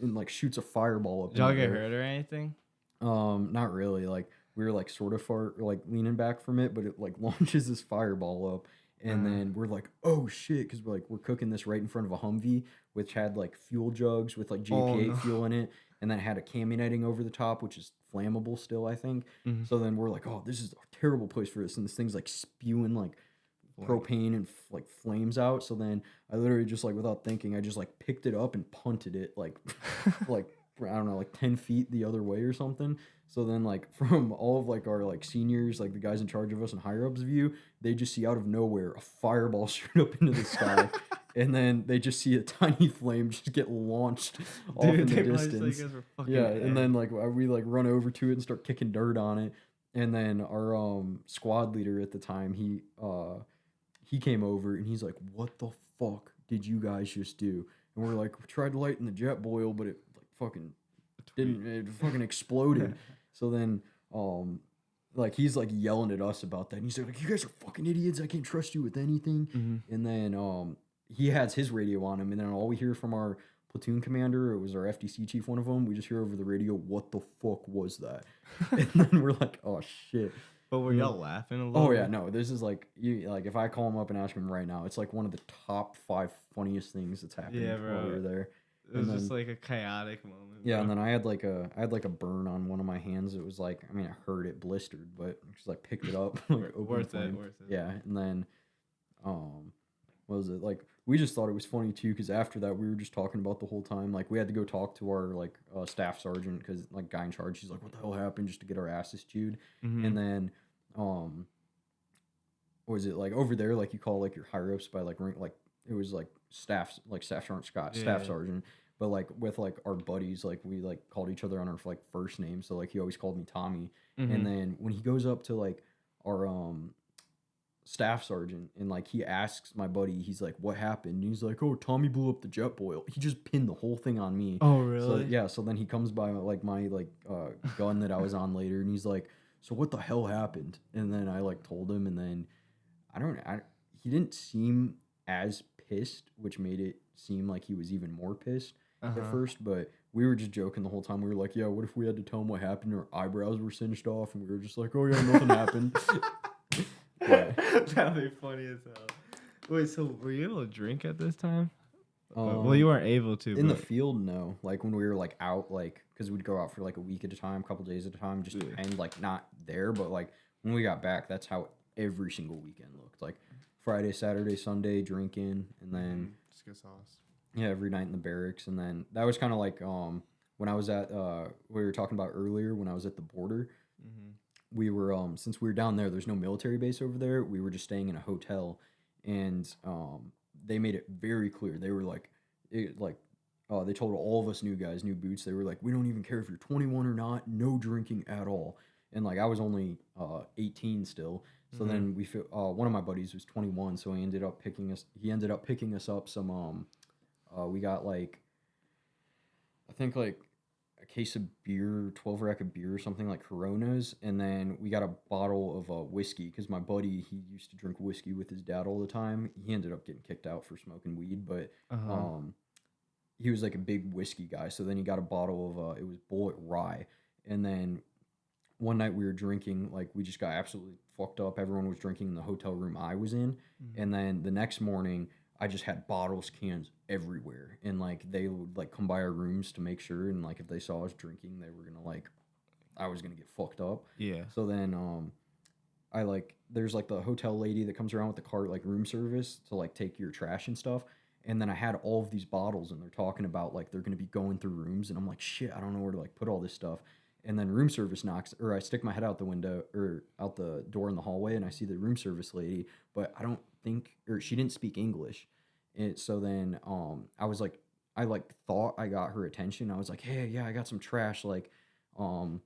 and like shoots a fireball up. Did y'all get hurt or anything? Not really. Like we were like sort of far, like leaning back from it, but it like launches this fireball up, and then we're like, "Oh shit!" Because we're cooking this right in front of a Humvee, which had like fuel jugs with like JP8 fuel in it, and then it had a cami netting over the top, which is flammable still, I think. Mm-hmm. So then we're like, "Oh, this is a terrible place for this," and this thing's like spewing like propane and like flames out. So then I literally just like without thinking, I just like picked it up and punted it like like I don't know, like 10 feet the other way or something. So then like from all of like our like seniors, like the guys in charge of us and higher ups view, they just see out of nowhere a fireball shoot up into the sky. And then they just see a tiny flame just get launched off in the distance. Yeah, and then like we like run over to it and start kicking dirt on it. And then our squad leader at the time, he came over and he's like, "What the fuck did you guys just do?" And we're like, "We tried to lighten the jet boil, but it like fucking didn't. It fucking exploded." So then, like he's like yelling at us about that. And he's like, "You guys are fucking idiots. I can't trust you with anything." Mm-hmm. And then he has his radio on him, and then all we hear from our platoon commander, it was our FDC chief, one of them. We just hear over the radio, "What the fuck was that?" And then we're like, "Oh shit." But were y'all laughing a little? Oh yeah, no. This is like if I call him up and ask him right now, it's like one of the top 5 funniest things that's happened while we were there. It was just like a chaotic moment. Yeah, and then I had like a burn on one of my hands. It was like, I mean, it hurt, it blistered, but I just like picked it up, like worth it. Yeah, and then what was it like? We just thought it was funny too, because after that we were just talking about the whole time. Like we had to go talk to our like staff sergeant, because like guy in charge, he's like, "What the hell happened?" Just to get our asses chewed. Mm-hmm. And then what was it like over there? Like you call like your higher ups by like rank, like it was like staff sergeant. But like with like our buddies, like we like called each other on our like first name. So like he always called me Tommy. And then when he goes up to like our staff sergeant and like he asks my buddy, he's like, "What happened?" And he's like, "Oh, Tommy blew up the jet boil." He just pinned the whole thing on me. Oh, So really? yeah, so then he comes by like my like gun that I was on later, and he's like, "So what the hell happened?" And then I like told him, and then he didn't seem as pissed, which made it seem like he was even more pissed at first. But we were just joking the whole time. We were like, "Yeah, what if we had to tell him what happened? Our eyebrows were singed off," and we were just like, "Oh yeah, nothing happened." But, That'd be funny as hell. Wait, so were you able to drink at this time? Well, um, you weren't able to, in the but field, no. Like when we were like out, like because we'd go out for like a week at a time, a couple days at a time, just depend. Like not there, but like when we got back, that's how every single weekend looked. Like Friday, Saturday, Sunday, drinking, and then Just get sauce. yeah, every night in the barracks, and then that was kind of like when I was at we were talking about earlier when I was at the border. We were since we were down there, there's no military base over there. We were just staying in a hotel, and they made it very clear. They were like, they told all of us new guys, new boots. They were like, we don't even care if you're 21 or not. No drinking at all. And like I was only 18 still. So then one of my buddies was 21, so he ended up picking us up some we got like I think like a case of beer, 12 rack of beer or something like Coronas, and then we got a bottle of whiskey because my buddy, he used to drink whiskey with his dad all the time. He ended up getting kicked out for smoking weed, but he was like a big whiskey guy. So then he got a bottle of it was Bullet Rye, and then one night we were drinking, like we just got absolutely fucked up. Everyone was drinking in the hotel room I was in, and then the next morning I just had bottles, cans everywhere, and like they would like come by our rooms to make sure, and like if they saw us drinking, they were gonna like I was gonna get fucked up. yeah. So then I like there's like the hotel lady that comes around with the cart like room service to like take your trash and stuff. And then I had all of these bottles, and they're talking about like they're gonna be going through rooms, and I'm like, shit, I don't know where to like put all this stuff. And then room service knocks, or I stick my head out the window or out the door in the hallway, and I see the room service lady, but I don't think, or she didn't speak English. And so then I was like, I like thought I got her attention. I was like, hey, yeah, I got some trash, um,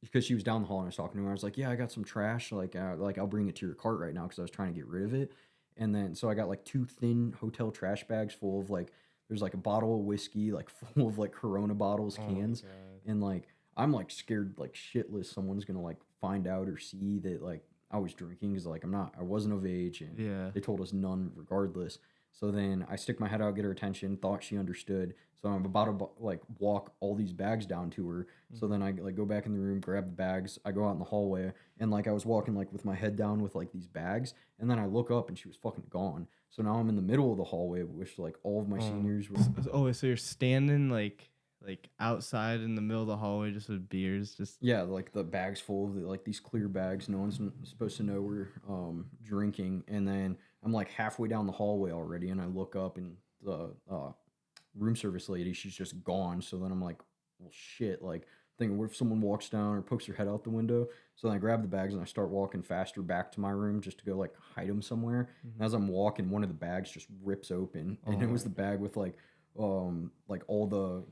because she was down the hall and I was talking to her. I was like, yeah, I got some trash, like I'll bring it to your cart right now because I was trying to get rid of it. And then so I got like two thin hotel trash bags full of like there's like a bottle of whiskey, like full of like Corona bottles, cans, and like I'm like scared like shitless someone's gonna like find out or see that like I was drinking because like I wasn't of age, and Yeah. they told us none regardless. So then I stick my head out, get her attention, thought she understood. So I'm about to like walk all these bags down to her. So then I like go back in the room, grab the bags. I go out in the hallway, and like I was walking like with my head down with like these bags, and then I look up and she was fucking gone. So now I'm in the middle of the hallway, which like all of my seniors were. Oh, so you're standing like outside in the middle of the hallway just with beers, just Yeah, like the bags full of like these clear bags. No one's supposed to know we're drinking. And then I'm like halfway down the hallway already, and I look up, and the room service lady, she's just gone. So then I'm like, well, shit. Like thinking, what if someone walks down or pokes their head out the window? So then I grab the bags and I start walking faster back to my room just to go like hide them somewhere. And as I'm walking, one of the bags just rips open, and it was the bag with like all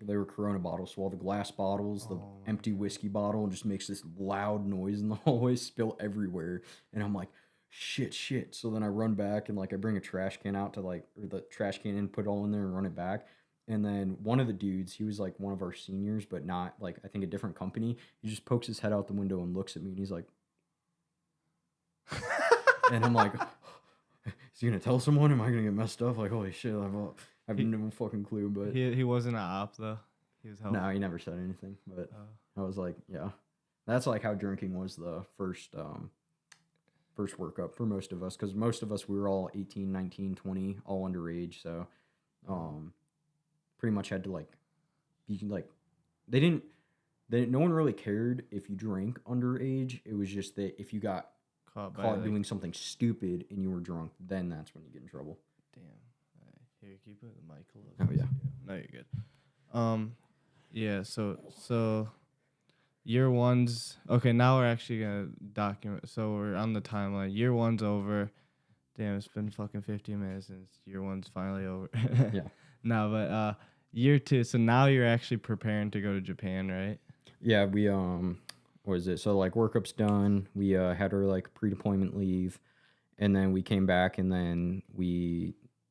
they were Corona bottles, so all the glass bottles, the empty whiskey bottle, and just makes this loud noise in the hallway, spill everywhere. And I'm like, shit. So then I run back, and like I bring a trash can out to like, or the trash can and put it all in there and run it back. And then one of the dudes, he was like one of our seniors, but not like I think a different company. He just pokes his head out the window and looks at me, and he's like, and I'm like, is he gonna tell someone? Am I gonna get messed up? Like, holy shit, I have no fucking clue. But he wasn't an op though. He was helping. no, he never said anything. But I was like, yeah, that's like how drinking was the first workup for most of us, because most of us we were all 18, 19, 20, all underage. So pretty much had to like be like no one really cared if you drank underage. It was just that if you got caught doing something stupid and you were drunk, then that's when you get in trouble. Damn. Here, can you put the mic a little? Oh yeah. No, you're good. Yeah. So year one's okay. Now we're actually gonna document. So we're on the timeline. Year one's over. Damn, it's been fucking 15 minutes since year one's finally over. Yeah. No, but year 2. So now you're actually preparing to go to Japan, right? Yeah, we what is it? So like workup's done. We had our like pre-deployment leave, and then we came back, and then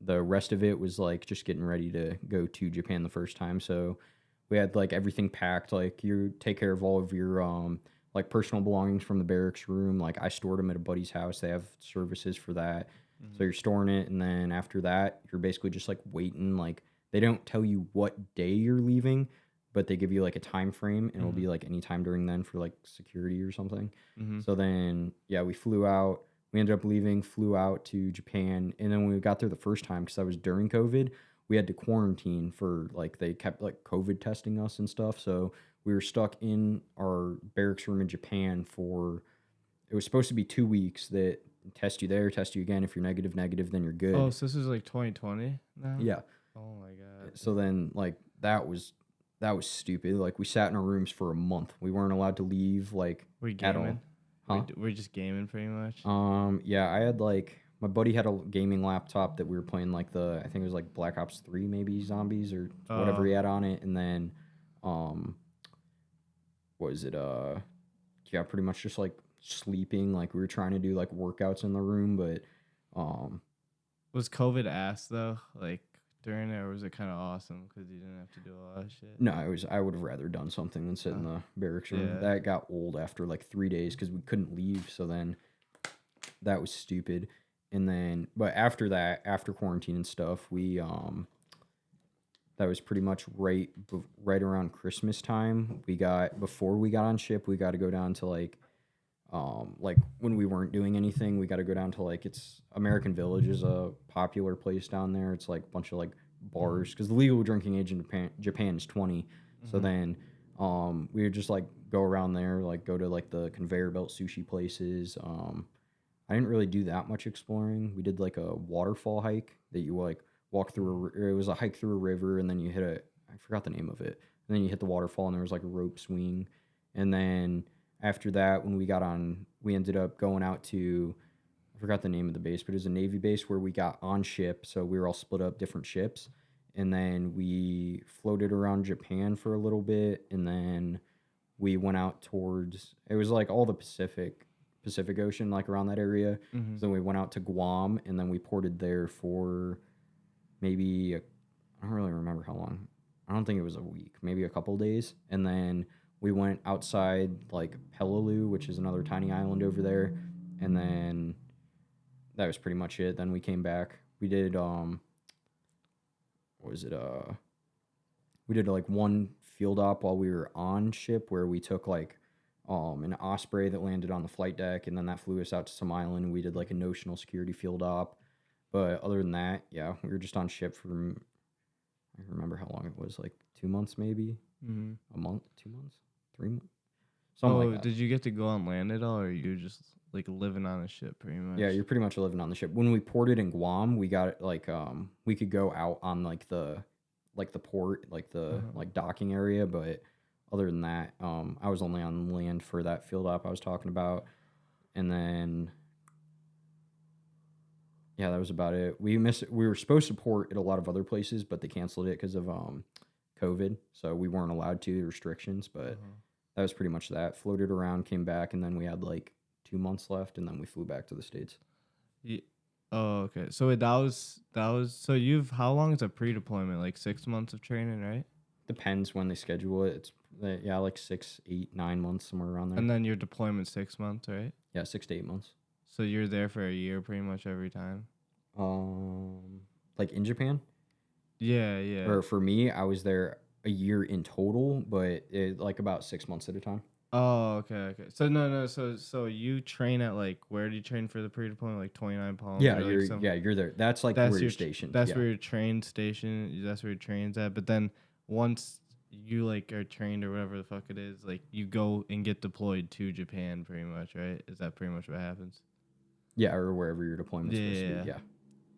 the rest of it was like just getting ready to go to Japan the first time. So we had like everything packed. Like you take care of all of your like personal belongings from the barracks room. Like I stored them at a buddy's house. They have services for that. So you're storing it, and then after that, you're basically just like waiting. Like they don't tell you what day you're leaving, but they give you like a time frame, and it'll be like any time during then for like security or something. So then, yeah, we flew out. We ended up leaving, flew out to Japan, and then when we got there the first time, because that was during COVID, we had to quarantine for like they kept like COVID testing us and stuff. So we were stuck in our barracks room in Japan for it was supposed to be 2 weeks that test you there, test you again. If you're negative, then you're good. Oh, so this is like 2020 now? Yeah. Oh my god. So then like that was stupid. Like we sat in our rooms for a month. We weren't allowed to leave like We're at all. gaming. Huh? We're just gaming pretty much. Yeah, I had like my buddy had a gaming laptop that we were playing like I think it was like Black Ops 3 maybe zombies or whatever he had on it, and then what is it yeah, pretty much just like sleeping. Like we were trying to do like workouts in the room, but Was COVID ass though? Like during it, or was it kind of awesome because you didn't have to do a lot of shit? no, I would have rather done something than sit in the barracks room. Yeah. That got old after like 3 days because we couldn't leave. So then that was stupid. And then, but after that, after quarantine and stuff, we that was pretty much right around Christmas time. Before we got on ship, we got to go down to like when we weren't doing anything, we got to go down to like it's American Village is a popular place down there. It's like a bunch of like bars because the legal drinking age in Japan is 20. So then we would just like go around there, like go to like the conveyor belt sushi places. I didn't really do that much exploring. We did like a waterfall hike that you like walk through it was a hike through a river, and then you hit I forgot the name of it. And then you hit the waterfall, and there was like a rope swing. And then after that, when we ended up going out to, I forgot the name of the base, but it was a Navy base where we got on ship. So we were all split up different ships. And then we floated around Japan for a little bit. And then we went out towards, it was like all the Pacific Ocean, like around that area. So then we went out to Guam, and then we ported there for maybe, I don't really remember how long. I don't think it was a week, maybe a couple days. And then we went outside like Peleliu, which is another tiny island over there. And then that was pretty much it. Then we came back. We did, what was it? We did like one field op while we were on ship where we took like an Osprey that landed on the flight deck, and then that flew us out to some island. We did like a notional security field op. But other than that, yeah, we were just on ship for, I don't remember how long it was, like 2 months maybe? A month, 2 months, 3 months? Something like that. Did you get to go on land at all, or you just like living on a ship pretty much? Yeah, you're pretty much living on the ship. When we ported in Guam, we got like we could go out on like the port, like the like docking area, but other than that, I was only on land for that field op I was talking about. And then yeah, that was about it. We were supposed to port at a lot of other places, but they canceled it because of COVID. So we weren't allowed to, the restrictions, but that was pretty much that. Floated around, came back, and then we had like 2 months left, and then we flew back to the States. Yeah. Oh, okay. So that was so how long is a pre-deployment? Like 6 months of training, right? Depends when they schedule it. It's yeah, like 6, 8, 9 months, somewhere around there. And then your deployment 6 months, right? Yeah, 6 to 8 months. So you're there for a year pretty much every time? Like in Japan? Yeah, yeah. Or for me, I was there a year in total, but like about 6 months at a time. Oh, okay. So no. So you train at like, where do you train for the pre-deployment? Like 29 Palms? Yeah, like you're there. That's like where you're stationed. That's where your train station. That's where your train's at. But then once you like are trained or whatever the fuck it is, like you go and get deployed to Japan, pretty much, right? Is that pretty much what happens? Yeah, or wherever your deployment's supposed to be. Yeah.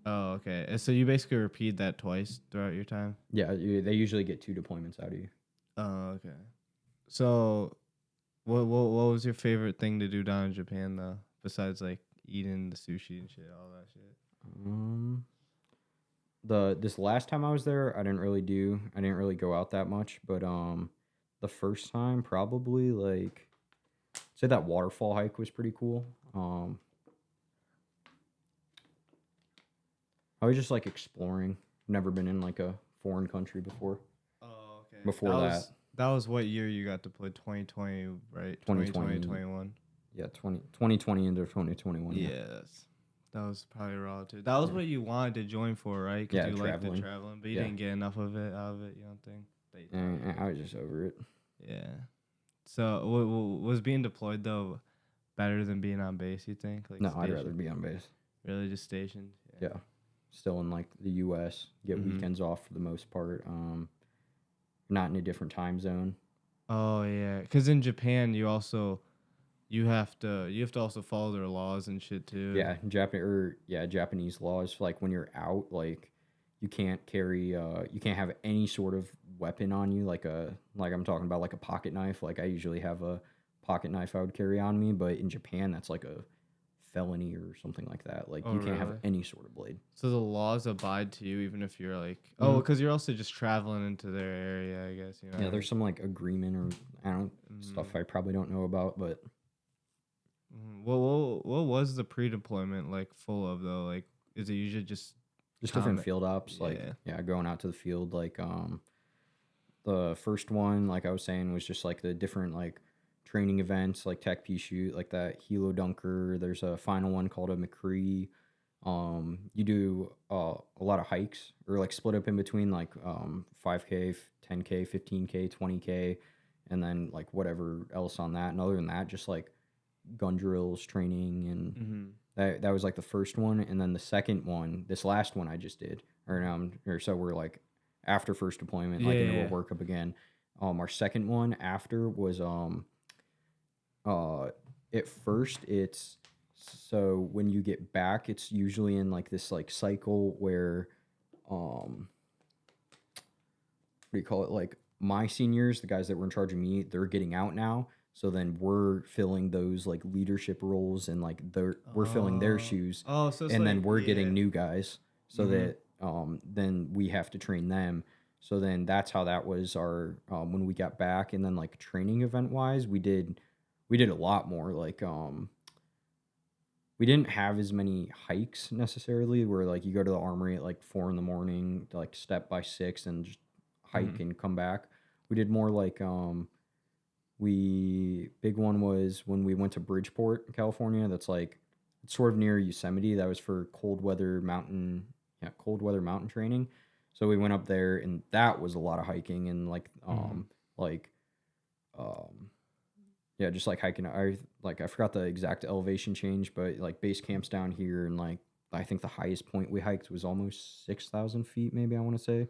Oh, okay. And so you basically repeat that twice throughout your time? Yeah, they usually get 2 deployments out of you. Oh, okay. So, what was your favorite thing to do down in Japan though, besides like eating the sushi and shit, all that shit? this last time I was there, I didn't really go out that much, but the first time probably like say that waterfall hike was pretty cool. I was just like exploring. Never been in like a foreign country before. Oh, okay. Before that, That was what year you got to play? 2020, right? 2020, 2021. yeah, 2020 into 2021. Yeah, Yes. That was probably relative. That was yeah, what you wanted to join for, right? Because yeah, you liked the traveling. traveling, but you Yeah, didn't get enough of it out of it. You don't think? That you thought and you I was just over it. would. Yeah. So was being deployed though better than being on base? You think? Like No, I'd rather stationed? be on base. Really, just stationed? Yeah, still in like the U.S. Get Mm-hmm. weekends off for the most part. Not in a different time zone. Oh yeah, because in Japan you have to also follow their laws and shit too. Japanese laws like when you're out, like you can't have any sort of weapon on you, like I'm talking about like a pocket knife. Like I usually have a pocket knife I would carry on me, but in Japan that's like a felony or something like that. Like Oh you can't have really? any sort of blade. So the laws abide to you even if you're like Hmm. because you're also just traveling into their area, I guess. You know Yeah, what I there's some like agreement or I don't mean? stuff I probably don't know about, but What was the pre-deployment like full of though? Like, is it usually just just different comment? field ops. Like Yeah. yeah, going out to the field. Like the first one, like I was saying, was just like the different like training events, like tech pea shoot, like that Hilo Dunker. There's a final one called a McCree. You do a lot of hikes or like split up in between like 5K, 10K, 15K, 20K, and then like whatever else on that. And other than that, just like gun drills, training, and Mm-hmm. that was like the first one. And then the second one, this last one I just did, or so we're like after first deployment, Yeah, like into a yeah. workup again. Our second one after was uh at first it's so when you get back, it's usually in like this like cycle where what do you call it? Like my seniors, the guys that were in charge of me, they're getting out now. So then we're filling those like leadership roles and like we're filling their shoes, So it's and like then we're getting yeah. new guys. So Mm-hmm. that then we have to train them. So then that's how that was our when we got back, and then like training event wise, we did a lot more. Like we didn't have as many hikes necessarily where like you go to the armory at like 4 in the morning, like step by 6 and just Mm-hmm. hike and come back. We did more like we big one was when we went to Bridgeport, California. That's like it's sort of near Yosemite. That was for cold weather mountain training. So we went up there and that was a lot of hiking and Mm-hmm. like um yeah, just like hiking. I forgot the exact elevation change, but like base camps down here, and like I think the highest point we hiked was almost 6,000 feet, maybe I want to say,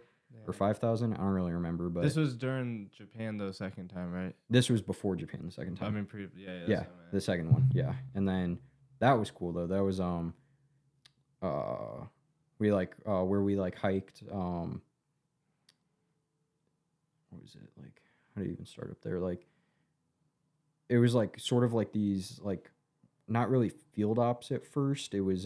or Damn. 5,000. I don't really remember, This but was during Japan though, second time, right? this was before Japan the second I time. mean, yeah, that's Yeah, what I'm the asking. second one. Yeah, and then that was cool though. That was uh we like where we like hiked what was it like? How do you even start up there? Like it was like sort of like these like not really field ops at first. It was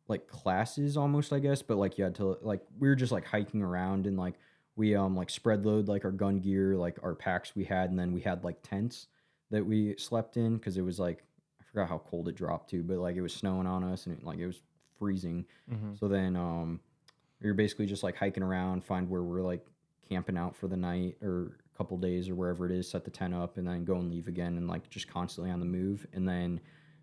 like classes almost, I guess, but like you had to like we were just like hiking around and like we like spread load like our gun gear, like our packs we had, and then we had like tents that we slept in because it was like I forgot how cold it dropped to, but like it was snowing on us and like it was freezing. Mm-hmm. So then we were basically just like hiking around, find where we're like camping out for the night or a couple days or wherever it is, set the tent up, and then go and leave again, and like just constantly on the move. And then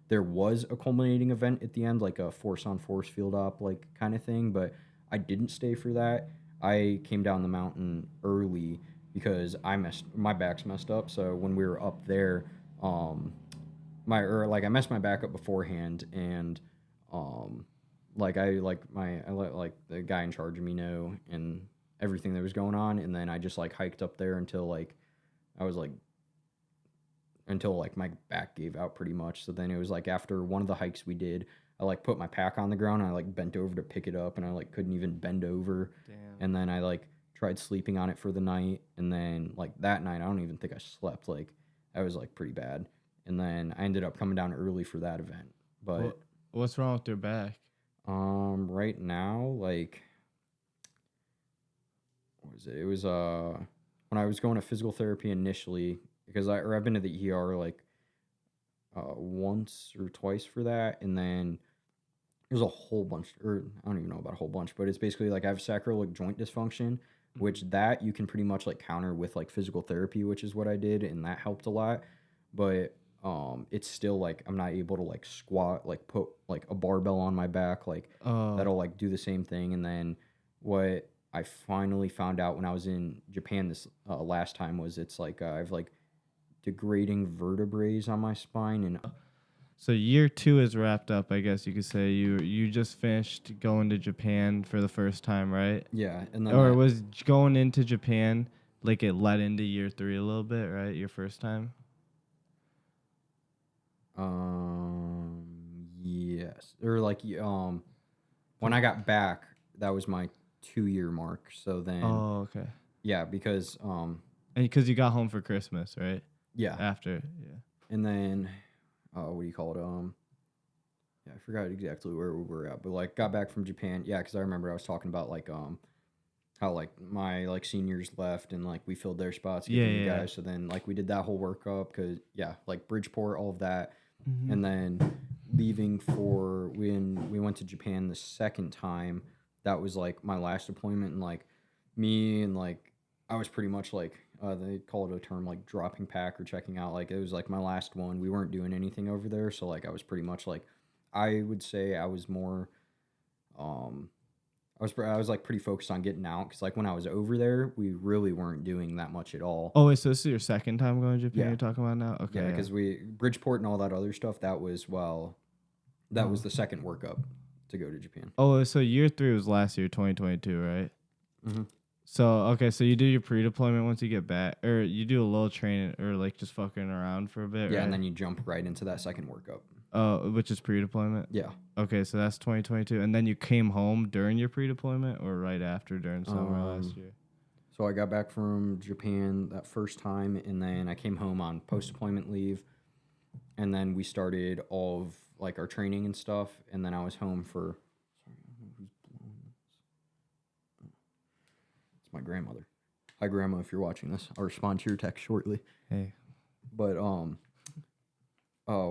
there was a culminating event at the end, like a force on force field op, like kind of thing. But I didn't stay for that. I came down the mountain early because my back's messed up. So when we were up there, um, I messed my back up beforehand, and um I let like the guy in charge of me know and everything that was going on, and then I just like hiked up there until like I was like until like my back gave out pretty much. So then it was like after one of the hikes we did, I like put my pack on the ground and I like bent over to pick it up and I like couldn't even bend over, Damn. and then I like tried sleeping on it for the night, and then like that night I don't even think I slept. Like that was like pretty bad, and then I ended up coming down early for that event. But What's wrong with your back? Right now, like, what was it? It was when I was going to physical therapy initially, because I've been to the ER like once or twice for that, and then there's a whole bunch, or I don't even know about a whole bunch, but it's basically like I have sacroiliac joint dysfunction, which that you can pretty much like counter with like physical therapy, which is what I did, and that helped a lot. But it's still like I'm not able to like squat, like put like a barbell on my back, like Oh, that'll like do the same thing. And then what I finally found out when I was in Japan this last time was it's like I've like degrading vertebrae on my spine, and so year 2 is wrapped up. I guess you could say you just finished going to Japan for the first time, right? yeah, and then Or I was going into Japan like it led into year 3 a little bit, right? Your first time. Yes. Or like when I got back, that was my 2 year mark. So then Oh, okay. yeah, because And because you got home for Christmas, right? yeah. After, yeah. And then what do you call it? Yeah, I forgot exactly where we were at, but like got back from Japan. Yeah, because I remember I was talking about like how like my like seniors left and like we filled their spots, Yeah, giving you yeah. guys. So then like we did that whole workup because yeah, like Bridgeport, all of that. Mm-hmm. And then leaving for when we went to Japan the second time, that was like my last deployment, and like me and like I was pretty much like they call it a term like dropping pack or checking out. Like it was like my last one. We weren't doing anything over there, so like I was pretty much like I would say I was more um I was like pretty focused on getting out because like when I was over there, we really weren't doing that much at all. Oh, wait, so this is your second time going to Japan Yeah, you're talking about now? yeah, Okay, yeah. because we Bridgeport and all that other stuff. That was Oh. the second workup to go to Japan. Oh, so year 3 was last year, 2022, right? Mm-hmm. So, okay, so you do your pre-deployment once you get back, or you do a little training, or like just fucking around for a bit, Yeah, and right? then you jump right into that second workup. Oh, which is pre-deployment? Yeah. Okay, so that's 2022. And then you came home during your pre-deployment or right after during summer last Um. year? So I got back from Japan that first time, and then I came home on post deployment leave, and then we started all of like our training and stuff, and then I was home for. Sorry, I don't know who's blowing this. It's my grandmother. Hi, Grandma. If you're watching this, I'll respond to your text shortly. Hey. But oh,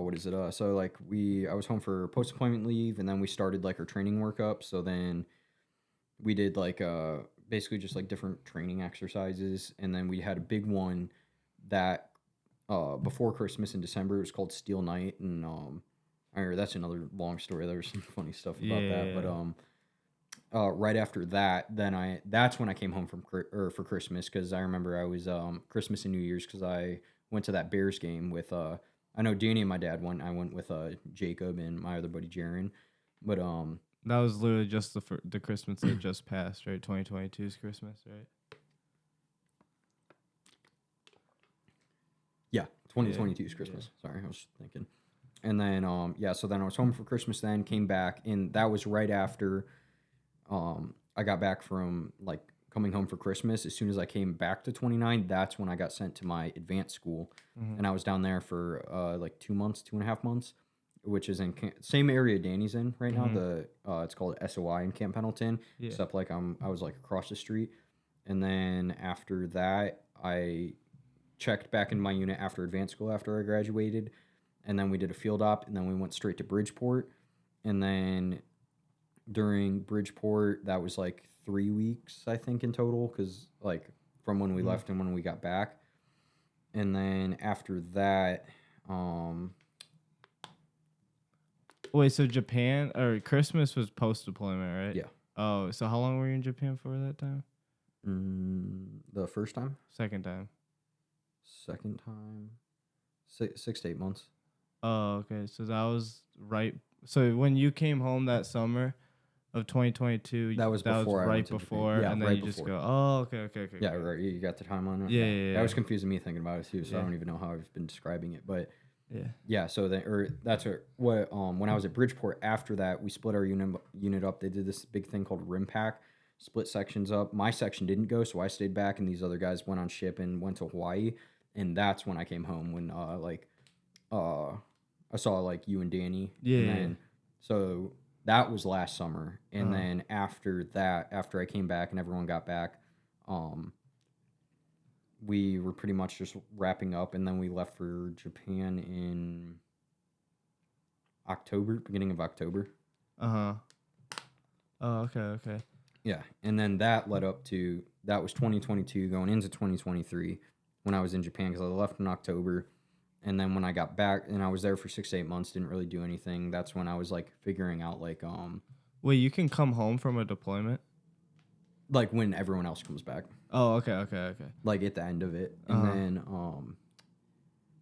what is it? So like I was home for post deployment leave, and then we started like our training workup. So then we did like basically just like different training exercises, and then we had a big one that before Christmas in December. It was called Steel Night, and that's another long story. There was some funny stuff about that, but Yeah. right after that, that's when I came home for Christmas because I remember I was Christmas and New Year's because I went to that Bears game with I know Danny and my dad went. I went with Jacob and my other buddy Jaron, but That was literally just the Christmas that just passed, right? 2022's Christmas, right? yeah, Yeah. 2022's Christmas. Sorry, I was thinking. And then yeah, so then I was home for Christmas. Then came back, and that was right after I got back from like coming home for Christmas. As soon as I came back to 29, that's when I got sent to my advanced school, Mm-hmm. and I was down there for like 2 months, 2.5 months, which is in same area Danny's in right now. Mm-hmm. The it's called SOI in Camp Pendleton, Yeah. except like I was like across the street, and then after that I checked back in my unit after advanced school after I graduated, and then we did a field op, and then we went straight to Bridgeport, and then during Bridgeport, that was like 3 weeks, I think, in total, because like from when we Mm-hmm. left and when we got back. And then after that, um, Wait, so Japan or Christmas was post deployment, right? yeah, Oh, so how long were you in Japan for that time? the first time, Second time. second time, 6 to 8 months. Oh, okay. So that was right. So when you came home that summer of 2022, That was that was before I went right to Japan. before, Yeah, and then right you just before. go, oh, okay, okay, okay, Yeah, okay. right. You got the timeline. Right? Yeah, Yeah, yeah, that yeah. was confusing me thinking about it too. So I Yeah. don't even know how I've been describing it, but Yeah. yeah. So then, or that's what when I was at Bridgeport. After that, we split our unit up. They did this big thing called rim pack, split sections up. My section didn't go, so I stayed back, and these other guys went on ship and went to Hawaii. And that's when I came home when uh I saw like you and Danny, Yeah, and yeah, yeah. then so That was last summer, and Uh-huh. then after that, after I came back and everyone got back, um, we were pretty much just wrapping up, and then we left for Japan in October, beginning of October. Uh-huh. Oh, okay, okay. Yeah, and then that led up to that was 2022 going into 2023 when I was in Japan because I left in October, and then when I got back and I was there for 6 to 8 months, didn't really do anything. That's when I was like figuring out Wait, you can come home from a deployment? like when everyone else comes back, Oh, okay, okay, okay. like at the end of it, and Uh-huh. then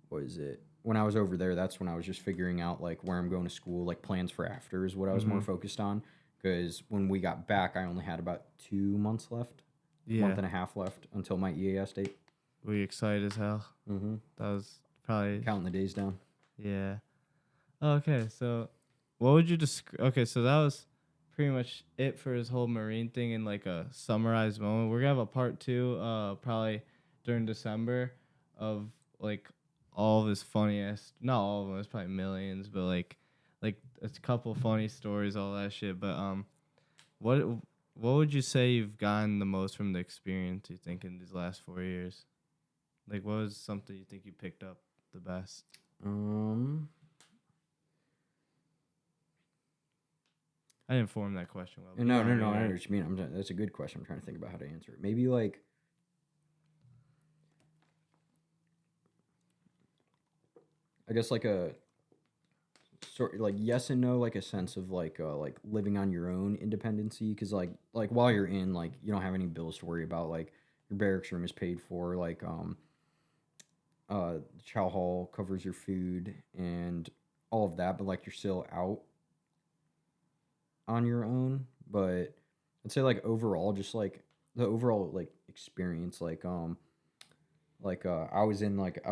what is it? When I was over there, that's when I was just figuring out like where I'm going to school, like plans for after is what I was more Mm-hmm. focused on. Because when we got back, I only had about 2 months left, month Yeah. and a half left until my EAS date. Were you excited as hell? Mm-hmm. That was probably Counting the days down. yeah. Okay, so what would you describe? Okay, so that was pretty much it for his whole marine thing in like a summarized moment. We're gonna have a part two, probably during December, of like all of his funniest. Not all of them. It's probably millions, but like a couple funny stories, all that shit. But what what would you say you've gotten the most from the experience? You think in these last 4 years? Like, what was something you think you picked up the best? Um, I didn't form that question well, but you no, know what no, I no. mean, I know right? what you mean. That's a good question. I'm trying to think about how to answer it. Maybe like, I guess like a sort like yes and no, like a sense of like living on your own independency. Because like while you're in, like you don't have any bills to worry about. Like your barracks room is paid for. Like chow hall covers your food and all of that. But like you're still out on your own. But I'd say like overall, just like the overall like experience, I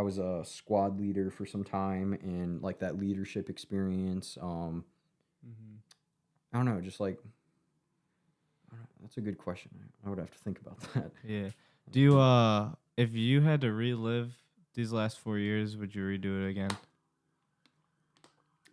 was a squad leader for some time and like that leadership experience. Mm-hmm. I don't know, just like I don't know, that's a good question. I would have to think about that. Yeah. Do you if you had to relive these last 4 years, would you redo it again?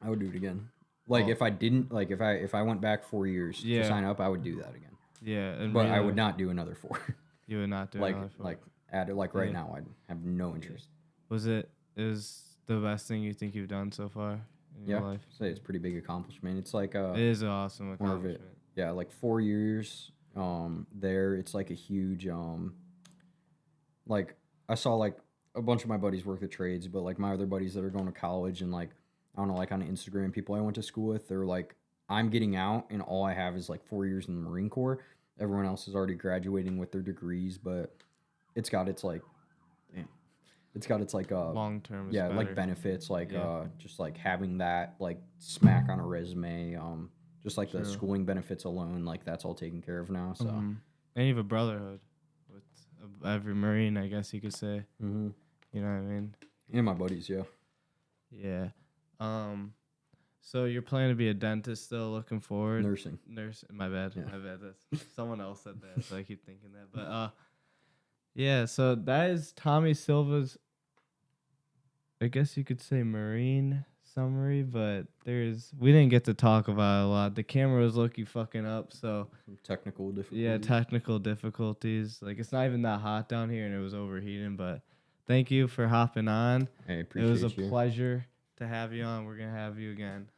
I would do it again. Like Oh, if I didn't like if I went back 4 years to yeah, sign up, I would do that again. yeah, and But I would relive. not do another four. You would not do another four. like at it like right Yeah, now, I'd have no yeah. interest. Was it is the best thing you think you've done so far in your Yeah, life? say it's a pretty big accomplishment. It's like It is an awesome more of it. accomplishment. Yeah, like 4 years there. It's like a huge like I saw like a bunch of my buddies work the trades, but like my other buddies that are going to college and like I don't know, like on Instagram, people I went to school with, they're like, I'm getting out and all I have is like 4 years in the Marine Corps. Everyone else is already graduating with their degrees, but it's got its like, damn, it's got its like Long term is yeah, like better. benefits, like Yeah, just like having that like smack on a resume, just like the true. schooling benefits alone, like that's all taken care of now. So, Mm-hmm. And you have a brotherhood with every Marine, I guess you could say. mm-hmm. You know what I mean? And my buddies, yeah, Yeah. Um. So you're planning to be a dentist still? Looking forward. nursing, Nurse. My bad. yeah. My bad. That's someone else said that, so I keep thinking that. But yeah. So that is Tommy Silva's, I guess you could say, Marine summary. But we didn't get to talk about it a lot. The camera was lucky fucking up. So Some technical yeah, difficulties. technical difficulties. Like it's not even that hot down here, and it was overheating. But thank you for hopping on. I It was a appreciate you. pleasure to have you on. We're gonna have you again.